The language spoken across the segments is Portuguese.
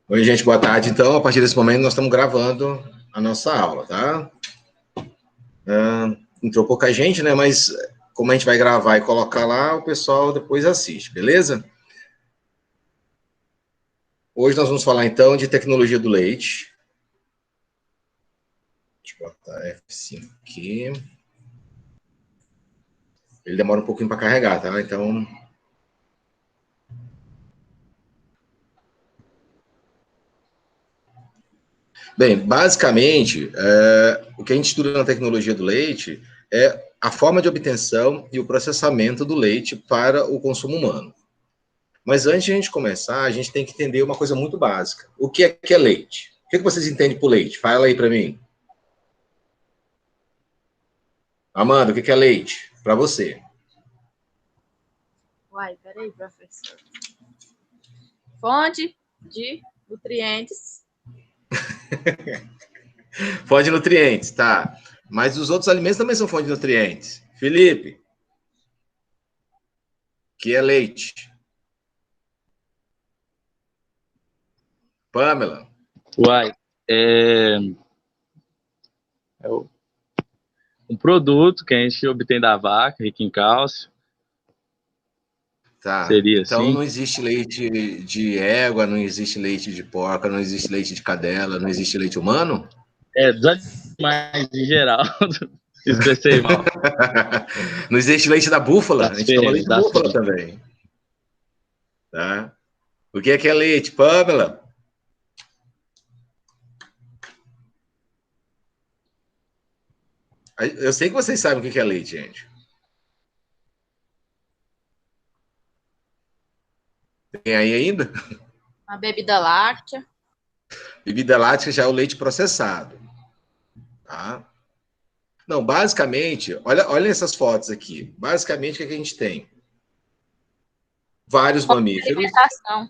Oi, gente, boa tarde. Então, a partir desse momento, nós estamos gravando a nossa aula, tá? Entrou pouca gente, né? Mas como a gente vai gravar e colocar lá, o pessoal depois assiste, beleza? Hoje nós vamos falar, então, de tecnologia do leite. Deixa eu botar F5 aqui. Ele demora um pouquinho para carregar, tá? Então... Bem, basicamente, o que a gente estuda na tecnologia do leite é a forma de obtenção e o processamento do leite para o consumo humano. Mas antes de a gente começar, a gente tem que entender uma coisa muito básica. O que é leite? O que vocês entendem por leite? Fala aí para mim. Amanda, o que é leite? Para você. Uai, peraí, professor. Fonte de nutrientes. Fonte de nutrientes, tá. Mas os outros alimentos também são fonte de nutrientes. Felipe, que é leite? Pamela. Uai, um produto que a gente obtém da vaca, rico em cálcio. Tá. Seria Então assim? não existe leite de égua, não existe leite de porca, não existe leite de cadela, não existe leite humano? Dos animais em geral. Expressei mal. Não existe leite da búfala? A gente toma leite de búfala fêmeas. também. Tá? O que é leite, Pamela? Eu sei que vocês sabem o que é leite, gente. Tem aí ainda? A bebida láctea. Bebida láctea já é o leite processado. Tá? Não, basicamente, olha essas fotos aqui. Basicamente, o que a gente tem? Vários mamíferos. Alimentação.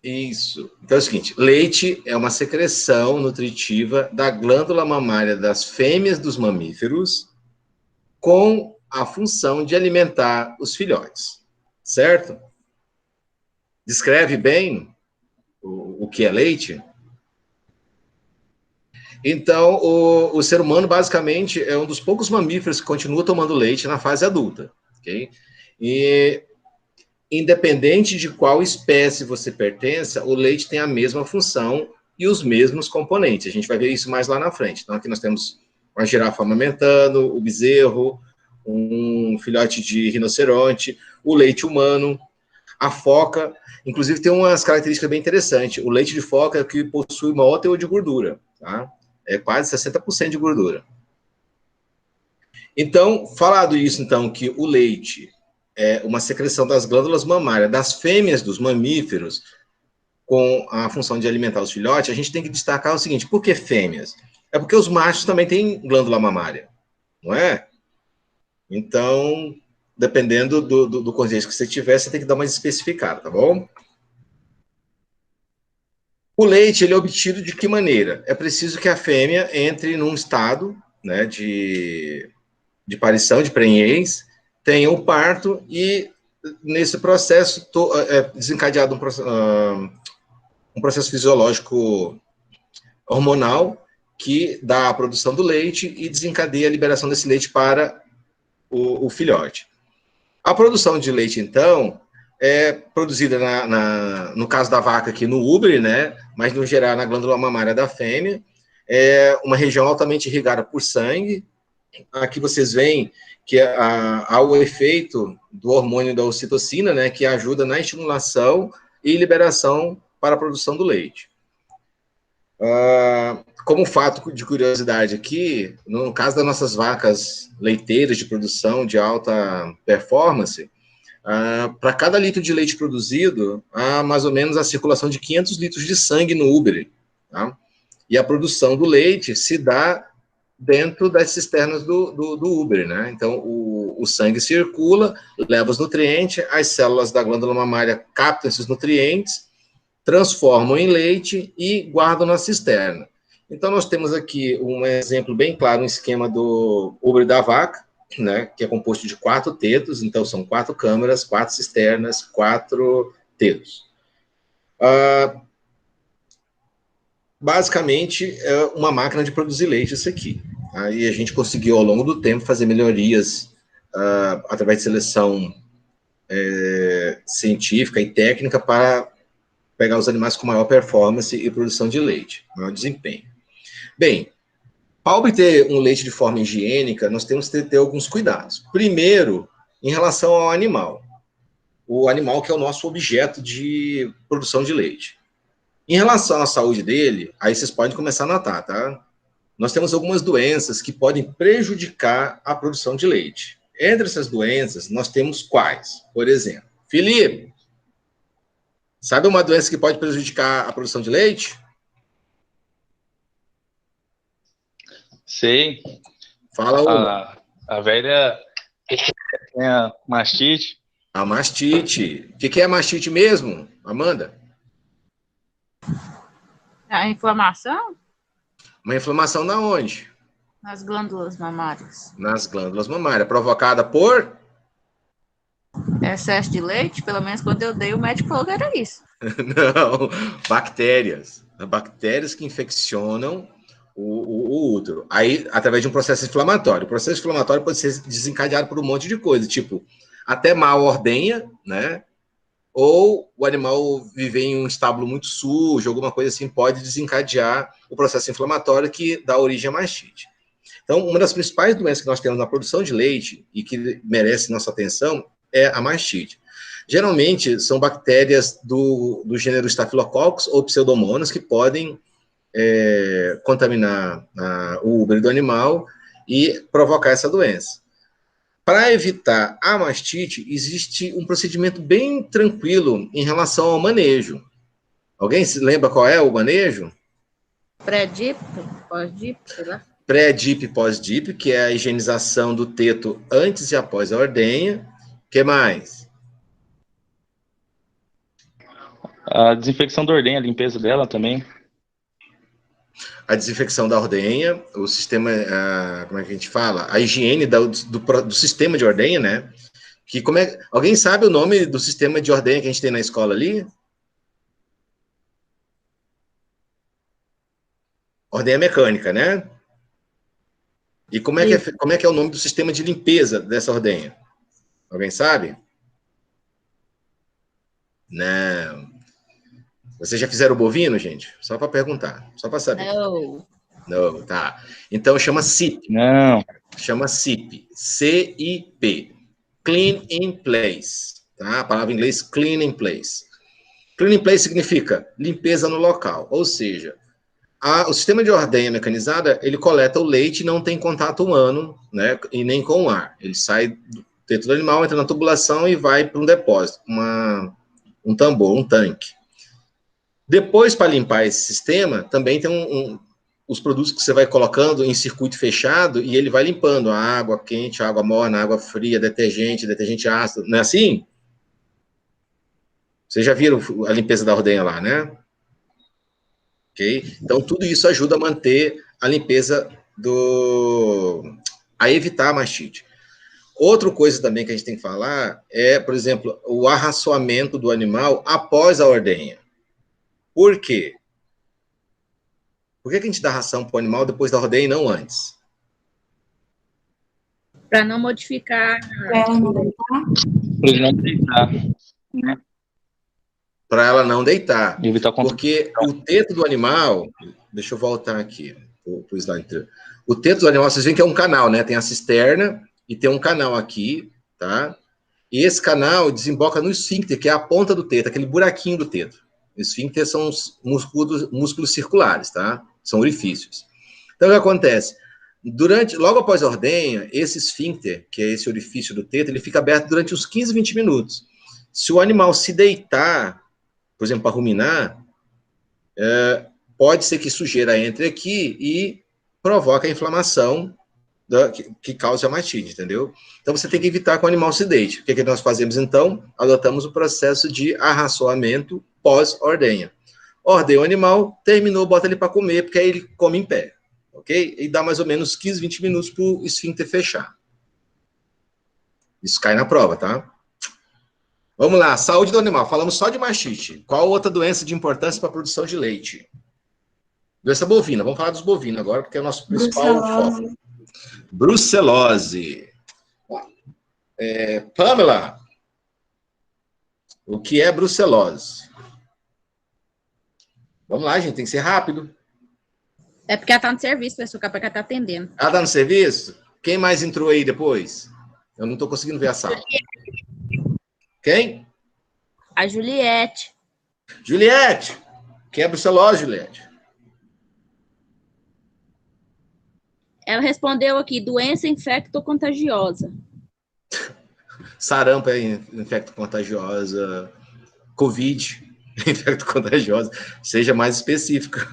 Isso. Então é o seguinte, leite é uma secreção nutritiva da glândula mamária das fêmeas dos mamíferos com a função de alimentar os filhotes. Certo? Descreve bem o que é leite? Então, o ser humano, basicamente, é um dos poucos mamíferos que continua tomando leite na fase adulta. Okay? E, independente de qual espécie você pertença, o leite tem a mesma função e os mesmos componentes. A gente vai ver isso mais lá na frente. Então, aqui nós temos uma girafa amamentando, o bezerro, um filhote de rinoceronte, o leite humano, a foca. Inclusive, tem umas características bem interessantes. O leite de foca é o que possui maior teor de gordura, tá? É quase 60% de gordura. Então, falado isso, então, que o leite é uma secreção das glândulas mamárias das fêmeas dos mamíferos com a função de alimentar os filhotes, a gente tem que destacar o seguinte, por que fêmeas? É porque os machos também têm glândula mamária, não é? Então, dependendo do contexto que você tiver, você tem que dar uma especificada, tá bom? O leite, ele é obtido de que maneira? É preciso que a fêmea entre num estado, né, de parição, de prenhez, tenha o parto e, nesse processo, desencadeado um processo fisiológico hormonal que dá a produção do leite e desencadeia a liberação desse leite para o filhote. A produção de leite, então, é produzida, no caso da vaca aqui, no úbere, né? Mas, no geral, na glândula mamária da fêmea. É uma região altamente irrigada por sangue. Aqui vocês veem que há o efeito do hormônio da ocitocina, né? Que ajuda na estimulação e liberação para a produção do leite. Como fato de curiosidade aqui, no caso das nossas vacas leiteiras de produção de alta performance, para cada litro de leite produzido, há mais ou menos a circulação de 500 litros de sangue no úbere. Tá? E a produção do leite se dá dentro das cisternas do úbere. Né? Então, o sangue circula, leva os nutrientes, as células da glândula mamária captam esses nutrientes, transformam em leite e guardam na cisterna. Então, nós temos aqui um exemplo bem claro, um esquema do úbere da vaca, né, que é composto de 4 tetos, então são 4 câmaras, 4 cisternas, 4 tetos. basicamente, é uma máquina de produzir leite isso aqui. Aí a gente conseguiu, ao longo do tempo, fazer melhorias através de seleção científica e técnica para pegar os animais com maior performance e produção de leite, maior desempenho. Bem, para obter um leite de forma higiênica, nós temos que ter alguns cuidados. Primeiro, em relação ao animal. O animal que é o nosso objeto de produção de leite. Em relação à saúde dele, aí vocês podem começar a notar, tá? Nós temos algumas doenças que podem prejudicar a produção de leite. Entre essas doenças, nós temos quais? Por exemplo, Felipe, sabe uma doença que pode prejudicar a produção de leite? Sei. Fala uma. A velha tem a mastite. A mastite. O que é a mastite mesmo, Amanda? A inflamação Uma inflamação na onde? nas glândulas mamárias. Nas glândulas mamárias. Provocada por? Excesso de leite, pelo menos quando eu dei, o médico falou que era isso. Não, bactérias. Bactérias que infeccionam o útero. Aí, através de um processo inflamatório. O processo inflamatório pode ser desencadeado por um monte de coisa, tipo, até mal ordenha, né? Ou o animal viver em um estábulo muito sujo, alguma coisa assim, pode desencadear o processo inflamatório que dá origem à mastite. Então, uma das principais doenças que nós temos na produção de leite e que merece nossa atenção é a mastite. Geralmente, são bactérias do gênero Staphylococcus ou Pseudomonas que podem contaminar o útero do animal e provocar essa doença. Para evitar a mastite, existe um procedimento bem tranquilo em relação ao manejo. Alguém se lembra qual é o manejo? Pré-dip, pós-dip, sei lá. Pré-dip e pós-dip, que é a higienização do teto antes e após a ordenha. O que mais? A desinfecção da ordenha, a limpeza dela também. A desinfecção da ordenha, o sistema, como é que a gente fala? A higiene do sistema de ordenha, né? Que alguém sabe o nome do sistema de ordenha que a gente tem na escola ali? Ordenha mecânica, né? E como é que é o nome do sistema de limpeza dessa ordenha? Alguém sabe? Não. Vocês já fizeram o bovino, gente? Só para perguntar, só para saber. Não, tá. Então chama CIP. Não. Chama CIP. C-I-P. Clean in place. Tá? A palavra em inglês, clean in place. Clean in place significa limpeza no local. Ou seja, o sistema de ordenha mecanizada, ele coleta o leite e não tem contato humano, né? E nem com o ar. Ele sai do teto do animal, entra na tubulação e vai para um depósito, um tambor, um tanque. Depois, para limpar esse sistema, também tem os produtos que você vai colocando em circuito fechado e ele vai limpando a água quente, a água morna, a água fria, detergente ácido. Não é assim? Vocês já viram a limpeza da ordenha lá, né? Ok? Então, tudo isso ajuda a manter a limpeza a evitar a mastite. Outra coisa também que a gente tem que falar é, por exemplo, o arraçoamento do animal após a ordenha. Por quê? Por que a gente dá ração para o animal depois da ordenha e não antes? Para não modificar. Para não deitar. Para ela não deitar. Evitar porque o teto do animal... Deixa eu voltar aqui para o slide anterior. O teto do animal, vocês veem que é um canal, né? Tem a cisterna e tem um canal aqui, tá? E esse canal desemboca no esfíncter, que é a ponta do teto, aquele buraquinho do teto. Esfíncter são os músculos circulares, tá? São orifícios. Então, o que acontece? Logo após a ordenha, esse esfíncter, que é esse orifício do teto, ele fica aberto durante uns 15, 20 minutos. Se o animal se deitar, por exemplo, para ruminar, pode ser que sujeira entre aqui e provoque a inflamação que causa a mastite, entendeu? Então, você tem que evitar que o animal se deite. O que nós fazemos, então? Adotamos o processo de arraçoamento pós-ordenha. Ordenha o animal, terminou, bota ele para comer, porque aí ele come em pé, ok? E dá mais ou menos 15, 20 minutos para o esfíncter fechar. Isso cai na prova, tá? Vamos lá, saúde do animal. Falamos só de mastite. Qual outra doença de importância para a produção de leite? Doença bovina. Vamos falar dos bovinos agora, porque é o nosso principal foco. Brucelose. Pamela, o que é brucelose? Vamos lá, gente, tem que ser rápido. É porque ela tá no serviço, pessoal, que ela tá atendendo. Ela tá no serviço? Quem mais entrou aí depois? Eu não tô conseguindo ver a sala. Quem? A Juliette. Juliette. Quem é brucelose, Juliette? Ela respondeu aqui, doença infecto-contagiosa. Sarampo é infecto-contagiosa. Covid é infecto-contagiosa. Seja mais específica.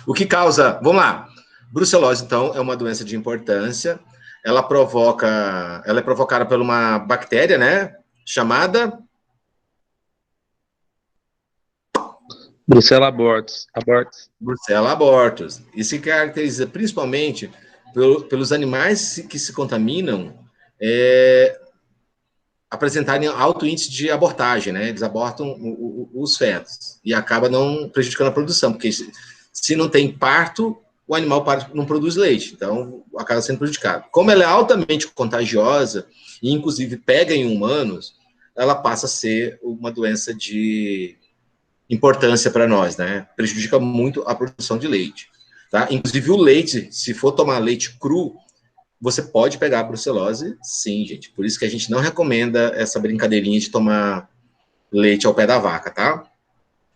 O que causa... Vamos lá. Brucelose, então, é uma doença de importância. Ela é provocada por uma bactéria, né? Chamada... Brucella abortus. Brucella abortus. Isso se caracteriza principalmente pelos animais que se contaminam apresentarem alto índice de abortagem, né? Eles abortam os fetos e acaba não prejudicando a produção, porque se não tem parto, o animal não produz leite, então acaba sendo prejudicado. Como ela é altamente contagiosa e inclusive pega em humanos, ela passa a ser uma doença de importância para nós, né? Prejudica muito a produção de leite, tá? Inclusive o leite, se for tomar leite cru, você pode pegar a brucelose, sim, gente. Por isso que a gente não recomenda essa brincadeirinha de tomar leite ao pé da vaca, tá?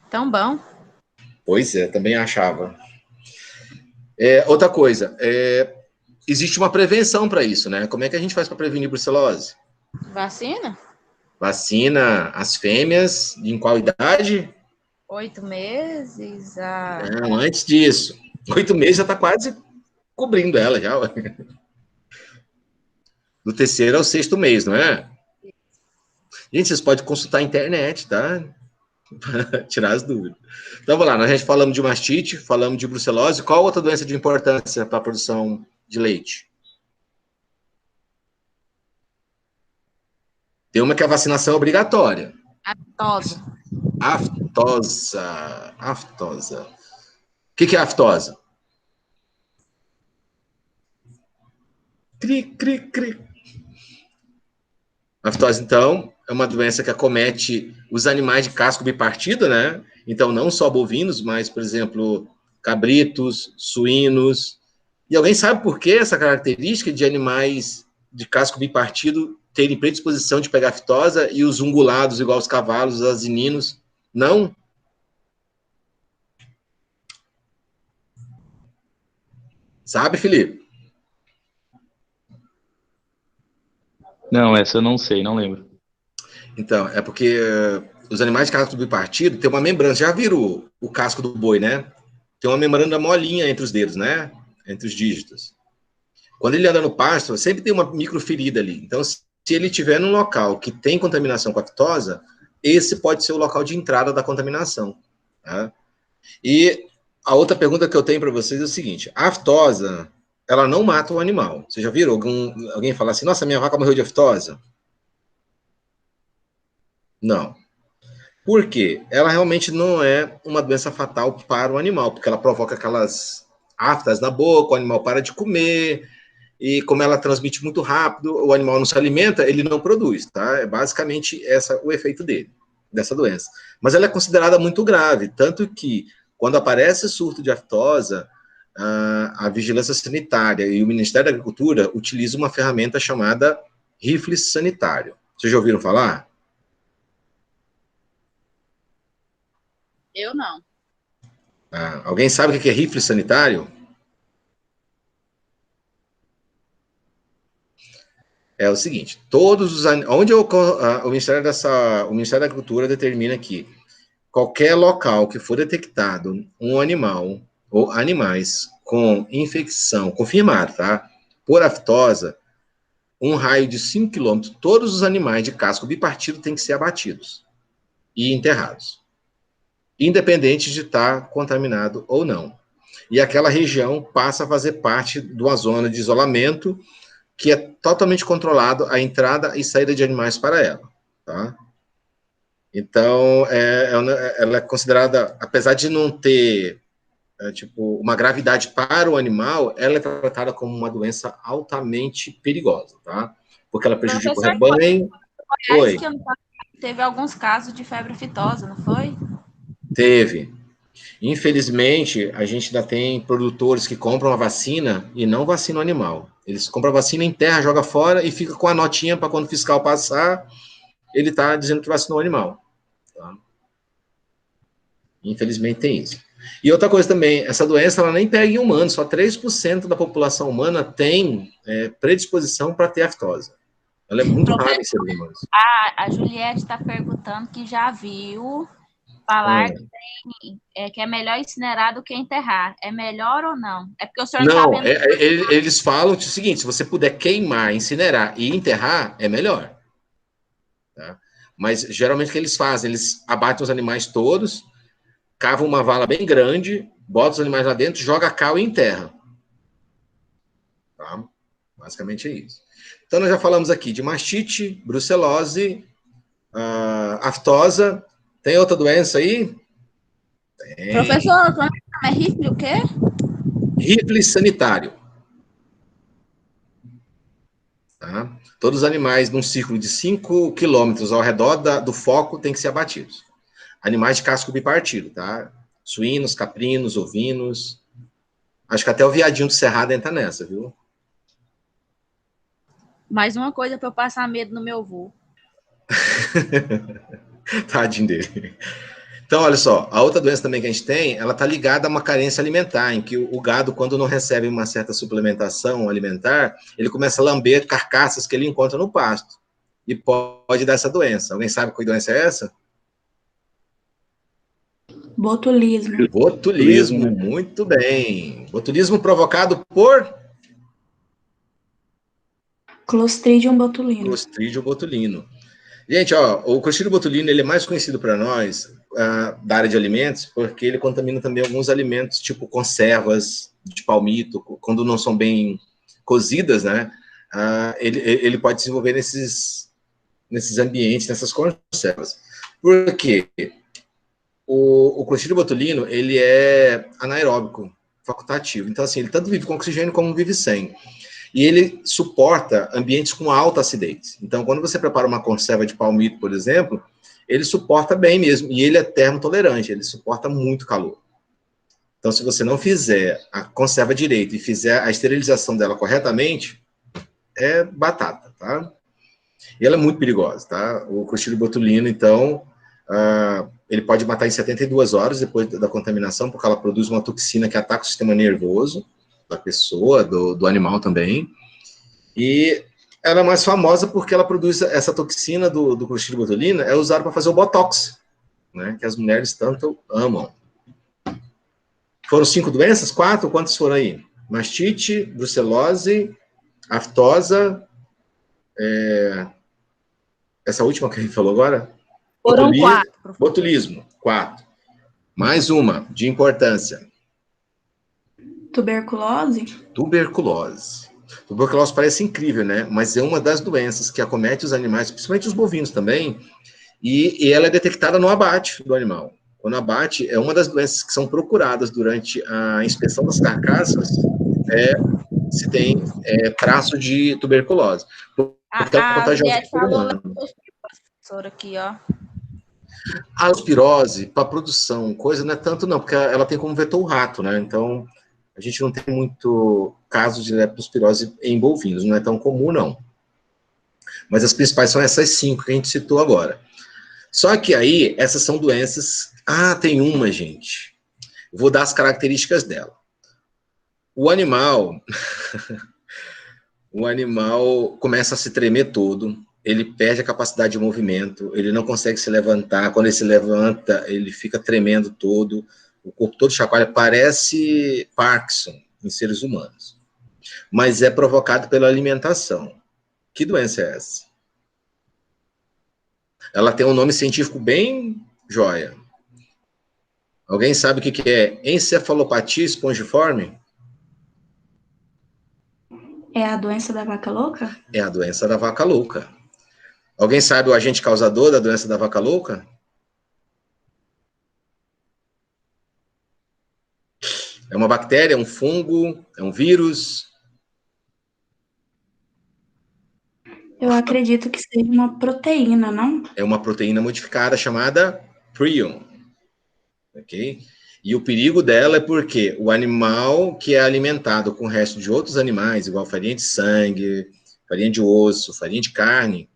Tão bom. Pois é, também achava. Outra coisa, existe uma prevenção para isso, né? Como é que a gente faz para prevenir brucelose? Vacina? Vacina as fêmeas, em qual idade? 8 meses. Não, antes disso. 8 meses já está quase cobrindo ela, já. Do terceiro ao sexto mês, não é? Gente, vocês podem consultar a internet, tá? Para tirar as dúvidas. Então, vamos lá. Nós já falamos de mastite, falamos de brucelose. Qual outra doença de importância para a produção de leite? Tem uma que a vacinação é obrigatória. Aftosa. Aftosa. O que é aftosa? Cri, cri, cri. Aftose, então, é uma doença que acomete os animais de casco bipartido, né? Então, não só bovinos, mas, por exemplo, cabritos, suínos. E alguém sabe por que essa característica de animais de casco bipartido terem predisposição de pegar aftosa e os ungulados, igual os cavalos, os asininos, não? Sabe, Felipe? Não, essa eu não sei, não lembro. Então, é porque os animais de casco bipartido têm uma membrana. Já viram o casco do boi, né? Tem uma membrana molinha entre os dedos, né? Entre os dígitos. Quando ele anda no pasto, sempre tem uma microferida ali. Então, se ele estiver num local que tem contaminação com aftosa, esse pode ser o local de entrada da contaminação. Tá? E a outra pergunta que eu tenho para vocês é o seguinte: a aftosa, ela não mata o animal. Vocês já viram alguém falar assim, nossa, minha vaca morreu de aftosa? Não. Por quê? Ela realmente não é uma doença fatal para o animal, porque ela provoca aquelas aftas na boca, o animal para de comer, e como ela transmite muito rápido, o animal não se alimenta, ele não produz, tá? É basicamente o efeito dessa doença. Mas ela é considerada muito grave, tanto que quando aparece surto de aftosa, a Vigilância Sanitária e o Ministério da Agricultura utilizam uma ferramenta chamada rifle sanitário. Vocês já ouviram falar? Eu não. Alguém sabe o que é rifle sanitário? É o seguinte, onde o Ministério da Agricultura determina que qualquer local que for detectado um animal ou animais com infecção confirmada, tá? Por aftosa, um raio de 5 quilômetros, todos os animais de casco bipartido têm que ser abatidos e enterrados, independente de estar contaminado ou não. E aquela região passa a fazer parte de uma zona de isolamento que é totalmente controlado a entrada e saída de animais para ela, tá? Então, ela é considerada, apesar de não ter tipo, uma gravidade para o animal, ela é tratada como uma doença altamente perigosa, tá? Porque ela prejudica o Professor, rebanho. Goiás, Oi, que teve alguns casos de febre aftosa, não foi? teve. Infelizmente, a gente ainda tem produtores que compram a vacina e não vacinam o animal. Eles compram a vacina em terra, joga fora e fica com a notinha para quando o fiscal passar, ele está dizendo que vacinou o animal. Tá? Infelizmente tem isso. E outra coisa também, essa doença ela nem pega em humanos, só 3% da população humana tem predisposição para ter aftose. Ela é muito rara em seres humanos. A Juliette está perguntando que já viu falar que é melhor incinerar do que enterrar. É melhor ou não? É porque o senhor não está Não, vendo. eles falam o seguinte: se você puder queimar, incinerar e enterrar, é melhor. Tá? Mas geralmente o que eles fazem? Eles abatem os animais todos, cavam uma vala bem grande, botam os animais lá dentro, joga cal e enterra. Tá? Basicamente é isso. Então, nós já falamos aqui de mastite, brucelose, aftosa. Tem outra doença aí? Tem. Professor, como é rifle o quê? Rifle sanitário. Tá? Todos os animais num círculo de 5 quilômetros ao redor do foco têm que ser abatidos. Animais de casco bipartido, tá? Suínos, caprinos, ovinos. Acho que até o viadinho do Cerrado entra nessa, viu? Mais uma coisa para eu passar medo no meu voo. Tadinho dele. Então, olha só, a outra doença também que a gente tem, ela está ligada a uma carência alimentar, em que o gado, quando não recebe uma certa suplementação alimentar, ele começa a lamber carcaças que ele encontra no pasto. E pode dar essa doença. Alguém sabe qual doença é essa? Botulismo. Botulismo, muito bem. Botulismo provocado por Clostridium botulino. Clostridium botulino. Gente, ó, o Clostridium botulino ele é mais conhecido para nós da área de alimentos porque ele contamina também alguns alimentos, tipo conservas de palmito, quando não são bem cozidas, né? Ele pode desenvolver nesses ambientes, nessas conservas. Por quê? O Clostridium botulino, ele é anaeróbico, facultativo. Então, assim, ele tanto vive com oxigênio como vive sem. E ele suporta ambientes com alta acidez. Então, quando você prepara uma conserva de palmito, por exemplo, ele suporta bem mesmo. E ele é termotolerante, ele suporta muito calor. Então, se você não fizer a conserva direito e fizer a esterilização dela corretamente, é batata, tá? E ela é muito perigosa, tá? O Clostridium botulino, então, ele pode matar em 72 horas depois da contaminação, porque ela produz uma toxina que ataca o sistema nervoso da pessoa, do animal também. E ela é mais famosa porque ela produz essa toxina do Clostridium botulino, é usada para fazer o Botox, né? Que as mulheres tanto amam. Foram 5 doenças? 4? Quantas foram aí? Mastite, brucelose, aftosa, essa última que a gente falou agora? Foram 4. Botulismo, 4. Mais uma, de importância. Tuberculose? Tuberculose. Tuberculose parece incrível, né? Mas é uma das doenças que acomete os animais, principalmente os bovinos também, e ela é detectada no abate do animal. Quando abate, é uma das doenças que são procuradas durante a inspeção das carcaças, se tem traço de tuberculose. Porque ela é A contagiosa Juliette para o falou humano. professor aqui, ó. A aspirose, para produção, coisa não é tanto não, porque ela tem como vetor o rato, né? Então, a gente não tem muito caso de leptospirose em bovinos, não é tão comum, não. Mas as principais são essas 5 que a gente citou agora. Só que aí, essas são doenças... Ah, tem uma, gente. Vou dar as características dela. O animal... o animal começa a se tremer todo, ele perde a capacidade de movimento, ele não consegue se levantar, quando ele se levanta, ele fica tremendo todo, o corpo todo chacoalha, parece Parkinson em seres humanos. Mas é provocado pela alimentação. Que doença é essa? Ela tem um nome científico bem joia. Alguém sabe o que é encefalopatia espongiforme? É a doença da vaca louca? É a doença da vaca louca. Alguém sabe o agente causador da doença da vaca louca? bactéria, é um fungo, é um vírus? Eu acredito que seja uma proteína, não? É uma proteína modificada chamada prion, ok? E o perigo dela é porque o animal que é alimentado com o resto de outros animais, igual farinha de sangue, farinha de osso, farinha de carne,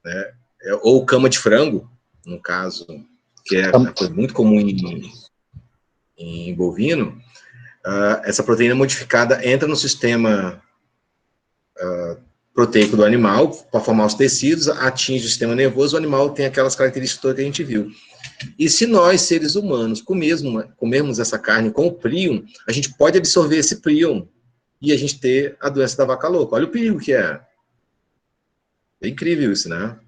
né? Ou cama de frango, no caso, que é uma coisa muito comum em bovino, essa proteína modificada entra no sistema proteico do animal para formar os tecidos, atinge o sistema nervoso, o animal tem aquelas características todas que a gente viu. E se nós, seres humanos, comermos essa carne com o prion, a gente pode absorver esse prion e a gente ter a doença da vaca louca. Olha o perigo que é. É incrível isso, né?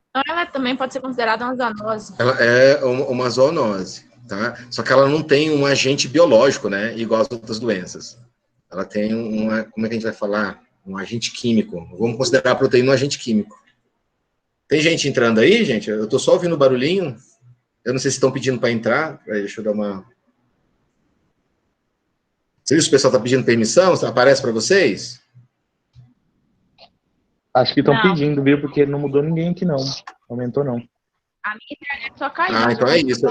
Então, ela também pode ser considerada uma zoonose. Ela é uma zoonose, tá? Só que ela não tem um agente biológico, né? Igual as outras doenças. Ela tem como é que a gente vai falar? Um agente químico. Vamos considerar a proteína um agente químico. Tem gente entrando aí, gente? Eu tô só ouvindo barulhinho. Eu não sei se estão pedindo para entrar. Deixa eu dar uma... Se o pessoal está pedindo permissão, aparece para vocês? Acho que estão Não. pedindo, viu? Porque não mudou ninguém aqui, não. Aumentou, não. A minha internet só caiu. Ah, então é isso.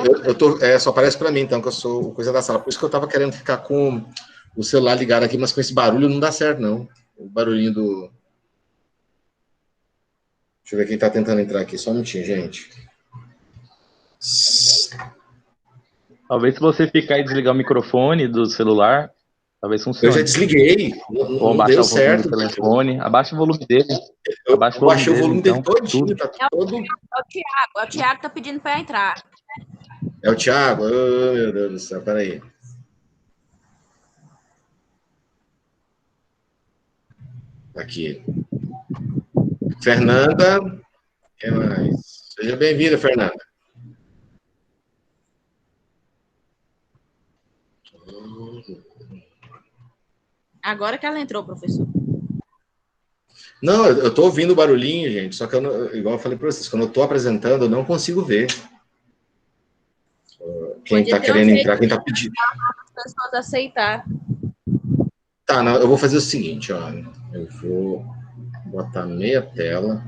Só aparece para mim, então, que eu sou coisa da sala. Por isso que eu estava querendo ficar com o celular ligado aqui, mas com esse barulho não dá certo, não. O barulhinho do... Deixa eu ver quem está tentando entrar aqui. Só um minutinho, gente. Talvez se você ficar e desligar o microfone do celular, talvez Eu funcione. já desliguei. Ou Não abaixar deu o volume certo. do telefone. Abaixa o volume dele. Eu Abaixa baixei o volume dele então, todinho. tudo. Tá todo... É o Thiago tá pedindo para entrar. É o Thiago? Oh, meu Deus do céu, peraí. Aqui. Fernanda. Quem mais? Seja bem-vinda, Fernanda. Agora que ela entrou, professor. Não, eu tô ouvindo o barulhinho, gente, só que eu não, igual eu falei para vocês, quando eu tô apresentando, eu não consigo ver quem Podia tá ter querendo um entrar, jeito quem tá pedindo. As pessoas aceitar. Tá, não, eu vou fazer o seguinte, ó. Eu vou botar meia tela.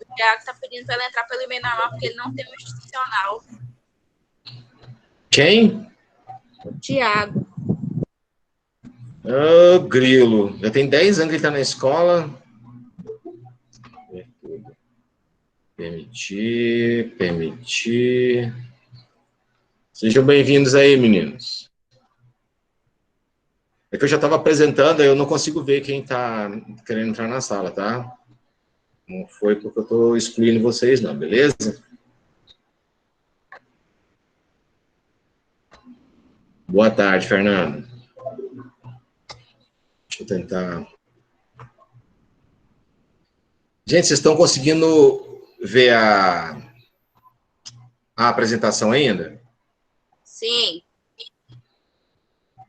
O Thiago tá pedindo para ela entrar pelo e-mail normal, porque ele não tem um institucional. Quem? O Thiago. Ô, grilo. Já tem 10 anos que ele tá na escola. Permitir. Sejam bem-vindos aí, meninos. É que eu já estava apresentando, eu não consigo ver quem está querendo entrar na sala, tá? Não foi porque eu estou excluindo vocês, não, beleza? Boa tarde, Fernando. Deixa eu tentar... Gente, vocês estão conseguindo ver a apresentação ainda? Sim.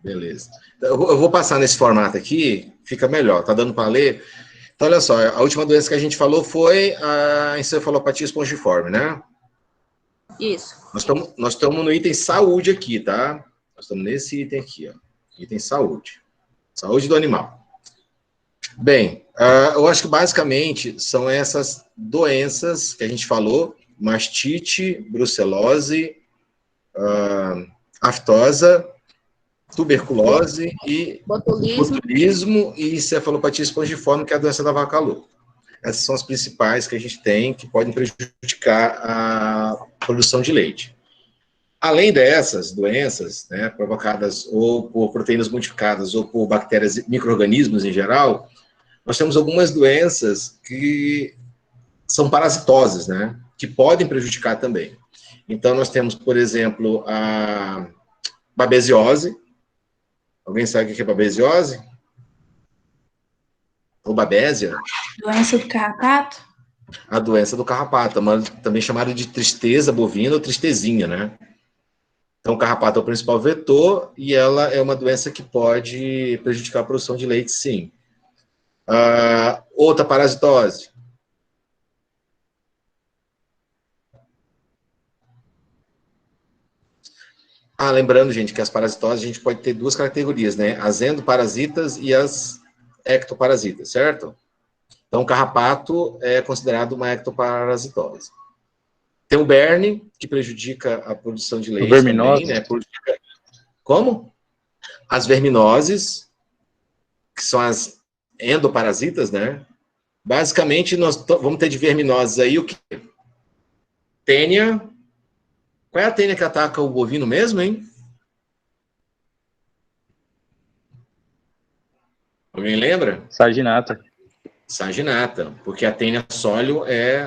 Beleza. Eu vou passar nesse formato aqui, fica melhor, tá dando para ler? Então, olha só, a última doença que a gente falou foi a encefalopatia espongiforme, né? Isso. Nós estamos no item saúde aqui, tá? Nós estamos nesse item aqui, ó. Item saúde. Saúde do animal. Bem, eu acho que basicamente são essas doenças que a gente falou: mastite, brucelose, aftosa, tuberculose e botulismo e encefalopatia espongiforme, que é a doença da vaca louca. Essas são as principais que a gente tem que podem prejudicar a produção de leite. Além dessas doenças, né, provocadas ou por proteínas modificadas ou por bactérias e micro-organismos em geral, nós temos algumas doenças que são parasitosas, né, que podem prejudicar também. Então, nós temos, por exemplo, a babesiose. Alguém sabe o que é babesiose? Ou babésia? Doença do carrapato? A doença do carrapato, também chamada de tristeza bovina ou tristezinha, né? Então, o carrapato é o principal vetor e ela é uma doença que pode prejudicar a produção de leite, sim. Outra parasitose. Lembrando, gente, que as parasitoses a gente pode ter duas categorias, né? As endoparasitas e as ectoparasitas, certo? Então, o carrapato é considerado uma ectoparasitose. Tem o berne, que prejudica a produção de leite também, né? Como? As verminoses, que são as endoparasitas, né? Basicamente, nós vamos ter de verminoses aí o quê? Tênia. Qual é a tênia que ataca o bovino mesmo, hein? Alguém lembra? Saginata. Saginata, porque a tênia sólio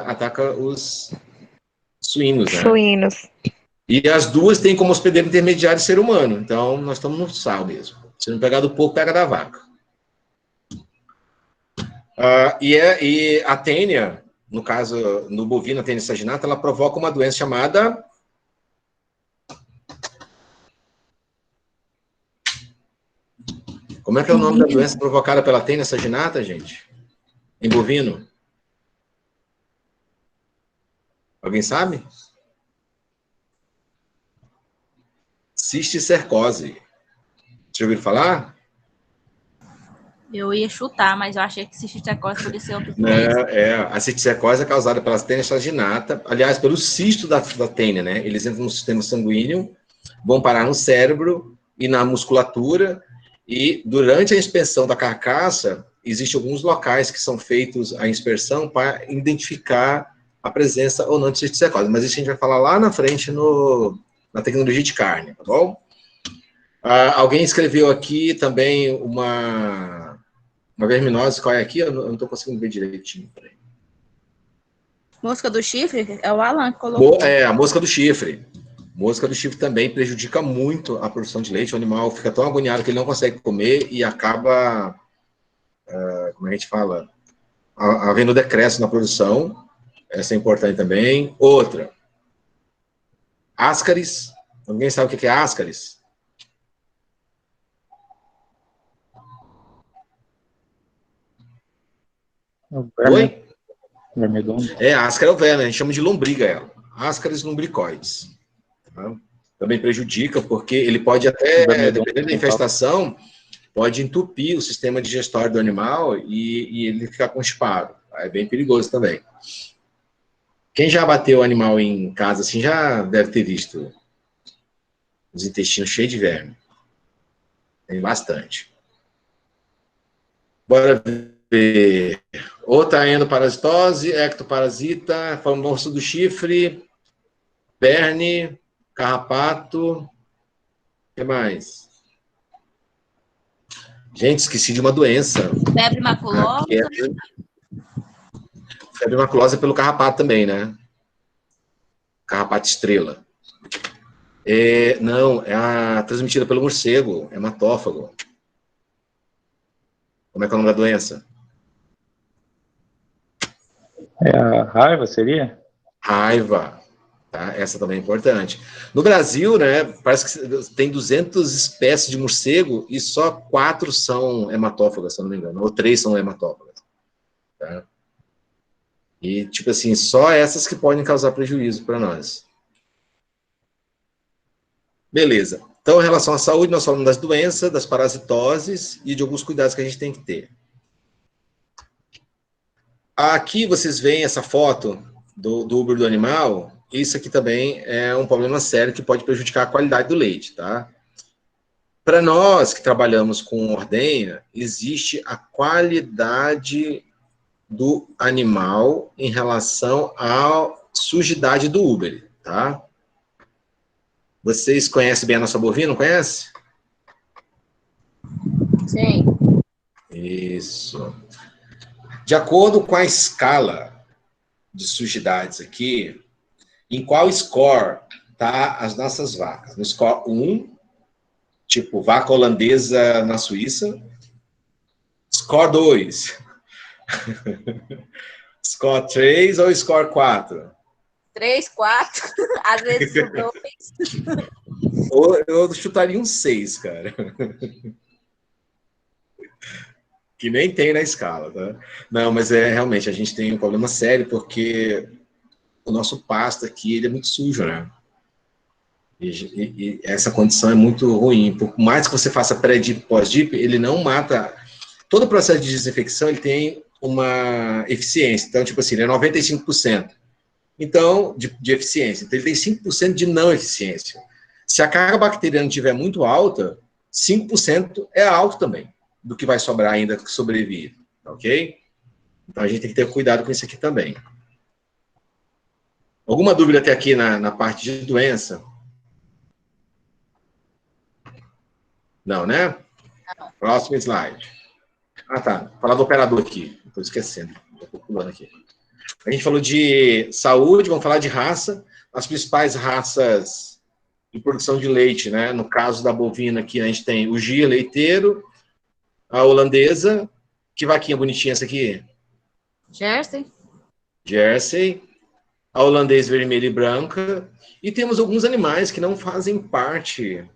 ataca os suínos, né? Suínos. E as duas têm como hospedeiro intermediário ser humano. Então, nós estamos no sal mesmo. Se não pegar do porco, pega da vaca. E a tênia, no caso, no bovino, a tênia saginata, ela provoca uma doença chamada... Como é que é o nome da doença provocada pela tênia saginata, gente? Em bovino? Alguém sabe? Cisticercose. Já ouviram falar? Eu ia chutar, mas eu achei que cisticercose podia ser outra doença. A cisticercose é causada pela tênia saginata, aliás, pelo cisto da tênia, né? Eles entram no sistema sanguíneo, vão parar no cérebro e na musculatura, e durante a inspeção da carcaça, existem alguns locais que são feitos a inspeção para identificar a presença ou não de cisticercose, mas isso a gente vai falar lá na frente na tecnologia de carne, tá bom? Alguém escreveu aqui também uma verminose, qual é aqui? Eu não estou conseguindo ver direitinho. Mosca do chifre? É o Alan que colocou. A mosca do chifre. Mosca do chifre também prejudica muito a produção de leite. O animal fica tão agoniado que ele não consegue comer e acaba, como a gente fala, havendo decréscimo na produção. Essa é importante também. Outra. Ascaris. Alguém sabe o que é ascaris? Oi? Ascaris é o verme, a gente chama de lombriga ela. Ascaris lumbricoides. Tá? Também prejudica, porque ele pode até, dependendo da infestação, pode entupir o sistema digestório do animal e ele ficar constipado. É bem perigoso também. Quem já bateu o animal em casa assim já deve ter visto os intestinos cheios de verme. Tem bastante. Bora ver. Outra endoparasitose, ectoparasita, famoso do chifre, berne, carrapato. O que mais? Gente, esqueci de uma doença. Febre maculosa. Febre maculosa é pelo carrapato também, né? Carrapato estrela. Não, é transmitida pelo morcego, hematófago. Como é que é o nome da doença? É a raiva, seria? Raiva. Tá? Essa também é importante. No Brasil, né, parece que tem 200 espécies de morcego e só 4 são hematófagas, se eu não me engano, ou 3 são hematófagas. Tá? E, tipo assim, só essas que podem causar prejuízo para nós. Beleza. Então, em relação à saúde, nós falamos das doenças, das parasitoses e de alguns cuidados que a gente tem que ter. Aqui vocês veem essa foto do úbero do animal. Isso aqui também é um problema sério que pode prejudicar a qualidade do leite, tá? Para nós que trabalhamos com ordenha, existe a qualidade do animal em relação à sujidade do úbere, tá? Vocês conhecem bem a nossa bovina, não conhece? Sim. Isso. De acordo com a escala de sujidades aqui, em qual score tá as nossas vacas? No score 1, tipo vaca holandesa na Suíça. Score 2. Score 3 ou score 4? 3, 4, às vezes 2. Eu chutaria um 6, cara. que nem tem na escala, tá? Não, mas realmente, a gente tem um problema sério, porque o nosso pasto aqui, ele é muito sujo, né? E essa condição é muito ruim. Por mais que você faça pré-dip e pós-dip, ele não mata. Todo o processo de desinfecção, ele tem uma eficiência. Então, tipo assim, ele é 95%. Então, de eficiência. Então, ele tem 5% de não eficiência. Se a carga bacteriana estiver muito alta, 5% é alto também, do que vai sobrar ainda que sobrevive, ok? Então, a gente tem que ter cuidado com isso aqui também. Alguma dúvida até aqui na parte de doença? Não, né? Próximo slide. Ah, tá. Falar do operador aqui. Estou esquecendo. Estou pulando aqui. A gente falou de saúde, vamos falar de raça. As principais raças de produção de leite, né? No caso da bovina aqui, a gente tem o Gia leiteiro, a holandesa. Que vaquinha bonitinha essa aqui? Jersey. Jersey. A holandês vermelha e branca. E temos alguns animais que não fazem parte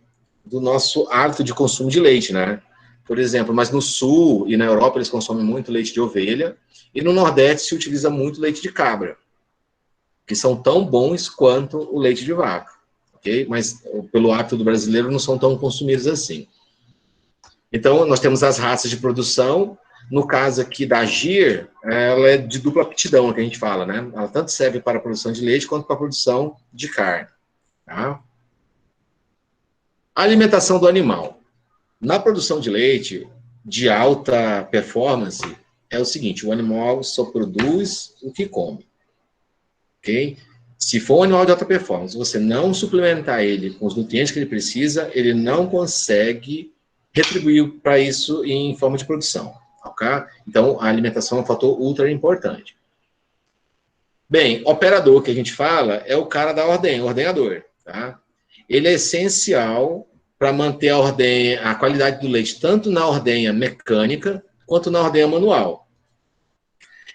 do nosso hábito de consumo de leite, né? Por exemplo, mas no sul e na Europa eles consomem muito leite de ovelha, e no Nordeste se utiliza muito leite de cabra, que são tão bons quanto o leite de vaca, ok? Mas pelo hábito do brasileiro não são tão consumidos assim. Então, nós temos as raças de produção. No caso aqui da Gir, ela é de dupla aptidão, que a gente fala, né? Ela tanto serve para a produção de leite quanto para a produção de carne, tá? A alimentação do animal. Na produção de leite de alta performance, é o seguinte, o animal só produz o que come, ok? Se for um animal de alta performance, você não suplementar ele com os nutrientes que ele precisa, ele não consegue retribuir para isso em forma de produção, ok? Então, a alimentação é um fator ultra importante. Bem, operador que a gente fala é o cara da ordenha, o ordenhador, tá? Ele é essencial para manter a qualidade do leite, tanto na ordenha mecânica, quanto na ordenha manual.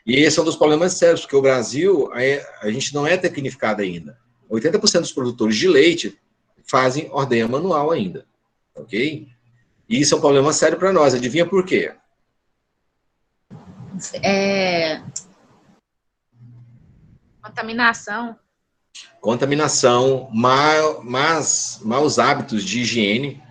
E esse é um dos problemas sérios, porque o Brasil, a gente não é tecnificado ainda. 80% dos produtores de leite fazem ordenha manual ainda, ok? E isso é um problema sério para nós. Adivinha por quê? Contaminação. Contaminação, maus hábitos de higiene.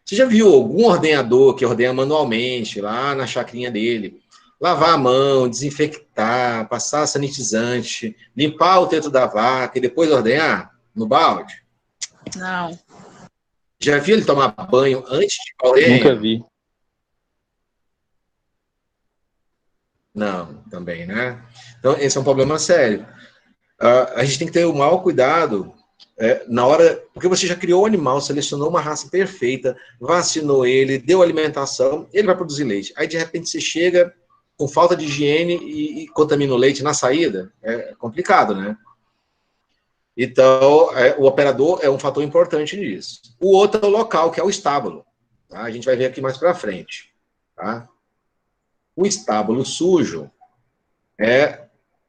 Você já viu algum ordenhador que ordenha manualmente, lá na chacrinha dele, lavar a mão, desinfectar, passar sanitizante, limpar o teto da vaca e depois ordenhar no balde? Não. Já viu ele tomar banho antes de ordenhar? Nunca vi. Não, também, né? Então, esse é um problema sério. A gente tem que ter o maior cuidado na hora, porque você já criou o animal, selecionou uma raça perfeita, vacinou ele, deu alimentação, ele vai produzir leite. Aí, de repente, você chega com falta de higiene e contamina o leite na saída. É complicado, né? Então, o operador é um fator importante nisso. O outro é o local, que é o estábulo. Tá? A gente vai ver aqui mais para frente. Tá? O estábulo sujo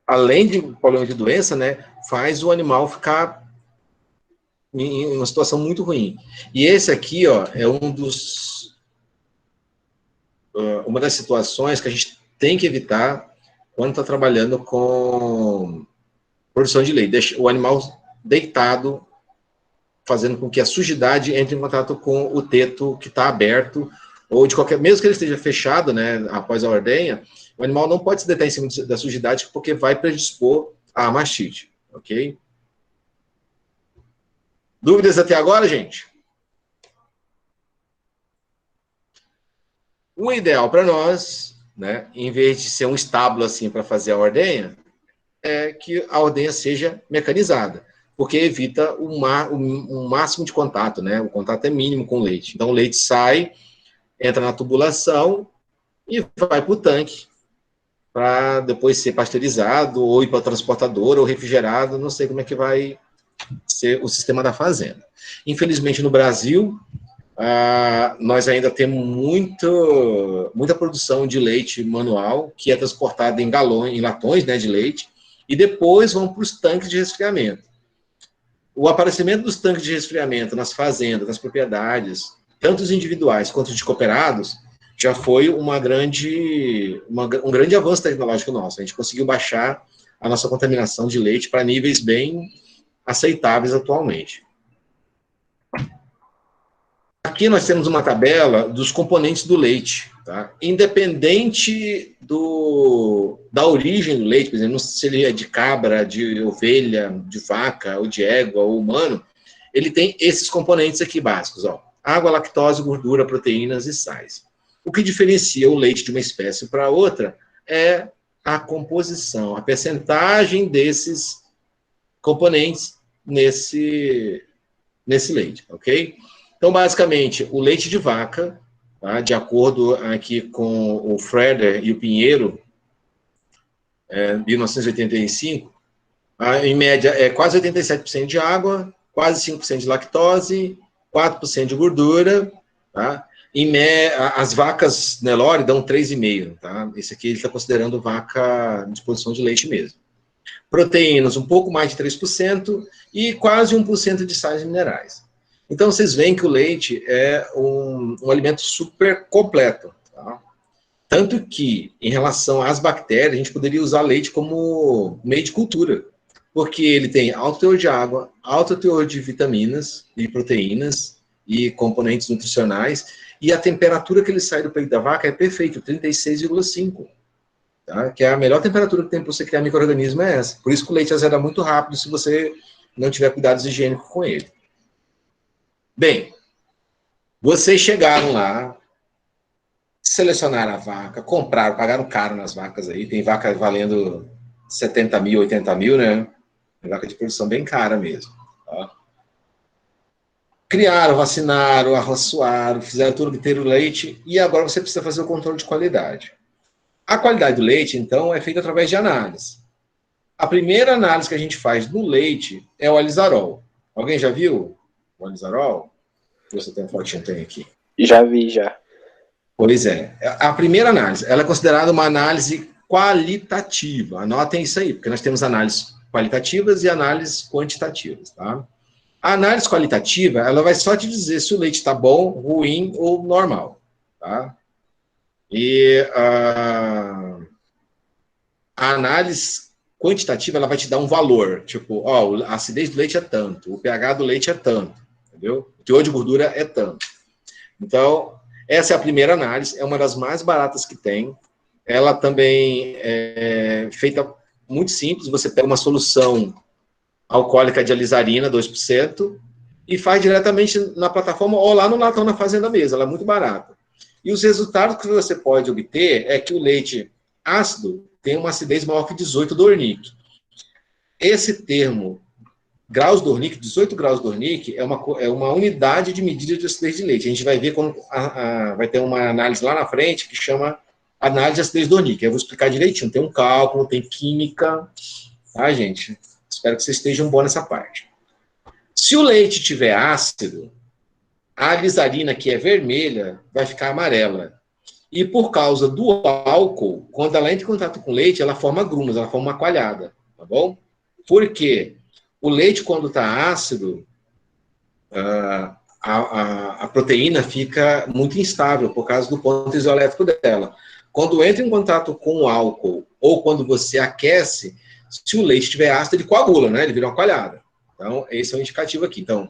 além de problema de doença, né, faz o animal ficar em uma situação muito ruim. E esse aqui, ó, é uma das situações que a gente tem que evitar quando está trabalhando com produção de leite. Deixa o animal deitado, fazendo com que a sujidade entre em contato com o teto que está aberto, ou de qualquer, mesmo que ele esteja fechado, né, após a ordenha, o animal não pode se deitar em cima da sujidade porque vai predispor à mastite, ok? Dúvidas até agora, gente? O ideal para nós, né, em vez de ser um estábulo assim para fazer a ordenha, é que a ordenha seja mecanizada, porque evita um máximo de contato, né? O contato é mínimo com o leite. Então, o leite sai, entra na tubulação e vai para o tanque, para depois ser pasteurizado, ou ir para a transportadora, ou refrigerado, não sei como é que vai ser o sistema da fazenda. Infelizmente, no Brasil, nós ainda temos muita produção de leite manual, que é transportada em galões, em latões, né, de leite, e depois vão para os tanques de resfriamento. O aparecimento dos tanques de resfriamento nas fazendas, nas propriedades, tanto os individuais quanto os de cooperados, já foi um grande avanço tecnológico nosso. A gente conseguiu baixar a nossa contaminação de leite para níveis bem aceitáveis atualmente. Aqui nós temos uma tabela dos componentes do leite, tá? Independente da origem do leite, por exemplo, se ele é de cabra, de ovelha, de vaca, ou de égua, ou humano, ele tem esses componentes aqui básicos, ó: água, lactose, gordura, proteínas e sais. O que diferencia o leite de uma espécie para outra é a composição, a percentagem desses componentes nesse leite, ok? Então, basicamente, o leite de vaca, tá, de acordo aqui com o Freder e o Pinheiro, 1985, em média é quase 87% de água, quase 5% de lactose, 4% de gordura, tá? As vacas Nelore dão 3,5%, tá? Esse aqui ele está considerando vaca de produção de leite mesmo. Proteínas, um pouco mais de 3% e quase 1% de sais minerais. Então, vocês veem que o leite é um alimento super completo, tá? Tanto que, em relação às bactérias, a gente poderia usar leite como meio de cultura, porque ele tem alto teor de água, alto teor de vitaminas e proteínas e componentes nutricionais, e a temperatura que ele sai do peito da vaca é perfeita, 36,5. Tá? Que é a melhor temperatura que tem para você criar micro-organismo é essa. Por isso que o leite azeda muito rápido se você não tiver cuidados higiênicos com ele. Bem, vocês chegaram lá, selecionaram a vaca, compraram, pagaram caro nas vacas aí. Tem vaca valendo 70 mil, 80 mil, né? É vaca de produção bem cara mesmo. Tá? Criaram, vacinaram, arraçoaram, fizeram tudo, obter o leite, e agora você precisa fazer o controle de qualidade. A qualidade do leite, então, é feita através de análise. A primeira análise que a gente faz no leite é o alizarol. Alguém já viu o alizarol? Você tem um fotinho, tem aqui. Já vi, já. Pois é. A primeira análise, ela é considerada uma análise qualitativa. Anotem isso aí, porque nós temos análises qualitativas e análises quantitativas, tá? A análise qualitativa, ela vai só te dizer se o leite está bom, ruim ou normal, tá? E a análise quantitativa, ela vai te dar um valor, tipo, ó, a acidez do leite é tanto, o pH do leite é tanto, entendeu? O teor de gordura é tanto. Então, essa é a primeira análise, é uma das mais baratas que tem. Ela também é feita muito simples, você pega uma solução alcoólica de alizarina, 2%, e faz diretamente na plataforma ou lá no latão na fazenda mesmo, ela é muito barata. E os resultados que você pode obter é que o leite ácido tem uma acidez maior que 18 Dornick. Esse termo, graus Dornick, 18 graus Dornick, é uma unidade de medida de acidez de leite. A gente vai ver quando vai ter uma análise lá na frente que chama análise de acidez Dornick. Eu vou explicar direitinho. Tem um cálculo, tem química, tá, gente? Espero que vocês estejam bons nessa parte. Se o leite tiver ácido, a alizarina, que é vermelha, vai ficar amarela. E por causa do álcool, quando ela entra em contato com o leite, ela forma grumas, ela forma uma coalhada, tá bom? Por quê? O leite, quando está ácido, a proteína fica muito instável por causa do ponto isoelétrico dela. Quando entra em contato com o álcool ou quando você aquece, se o leite estiver ácido, ele coagula, né? Ele vira uma coalhada. Então, esse é um indicativo aqui. Então,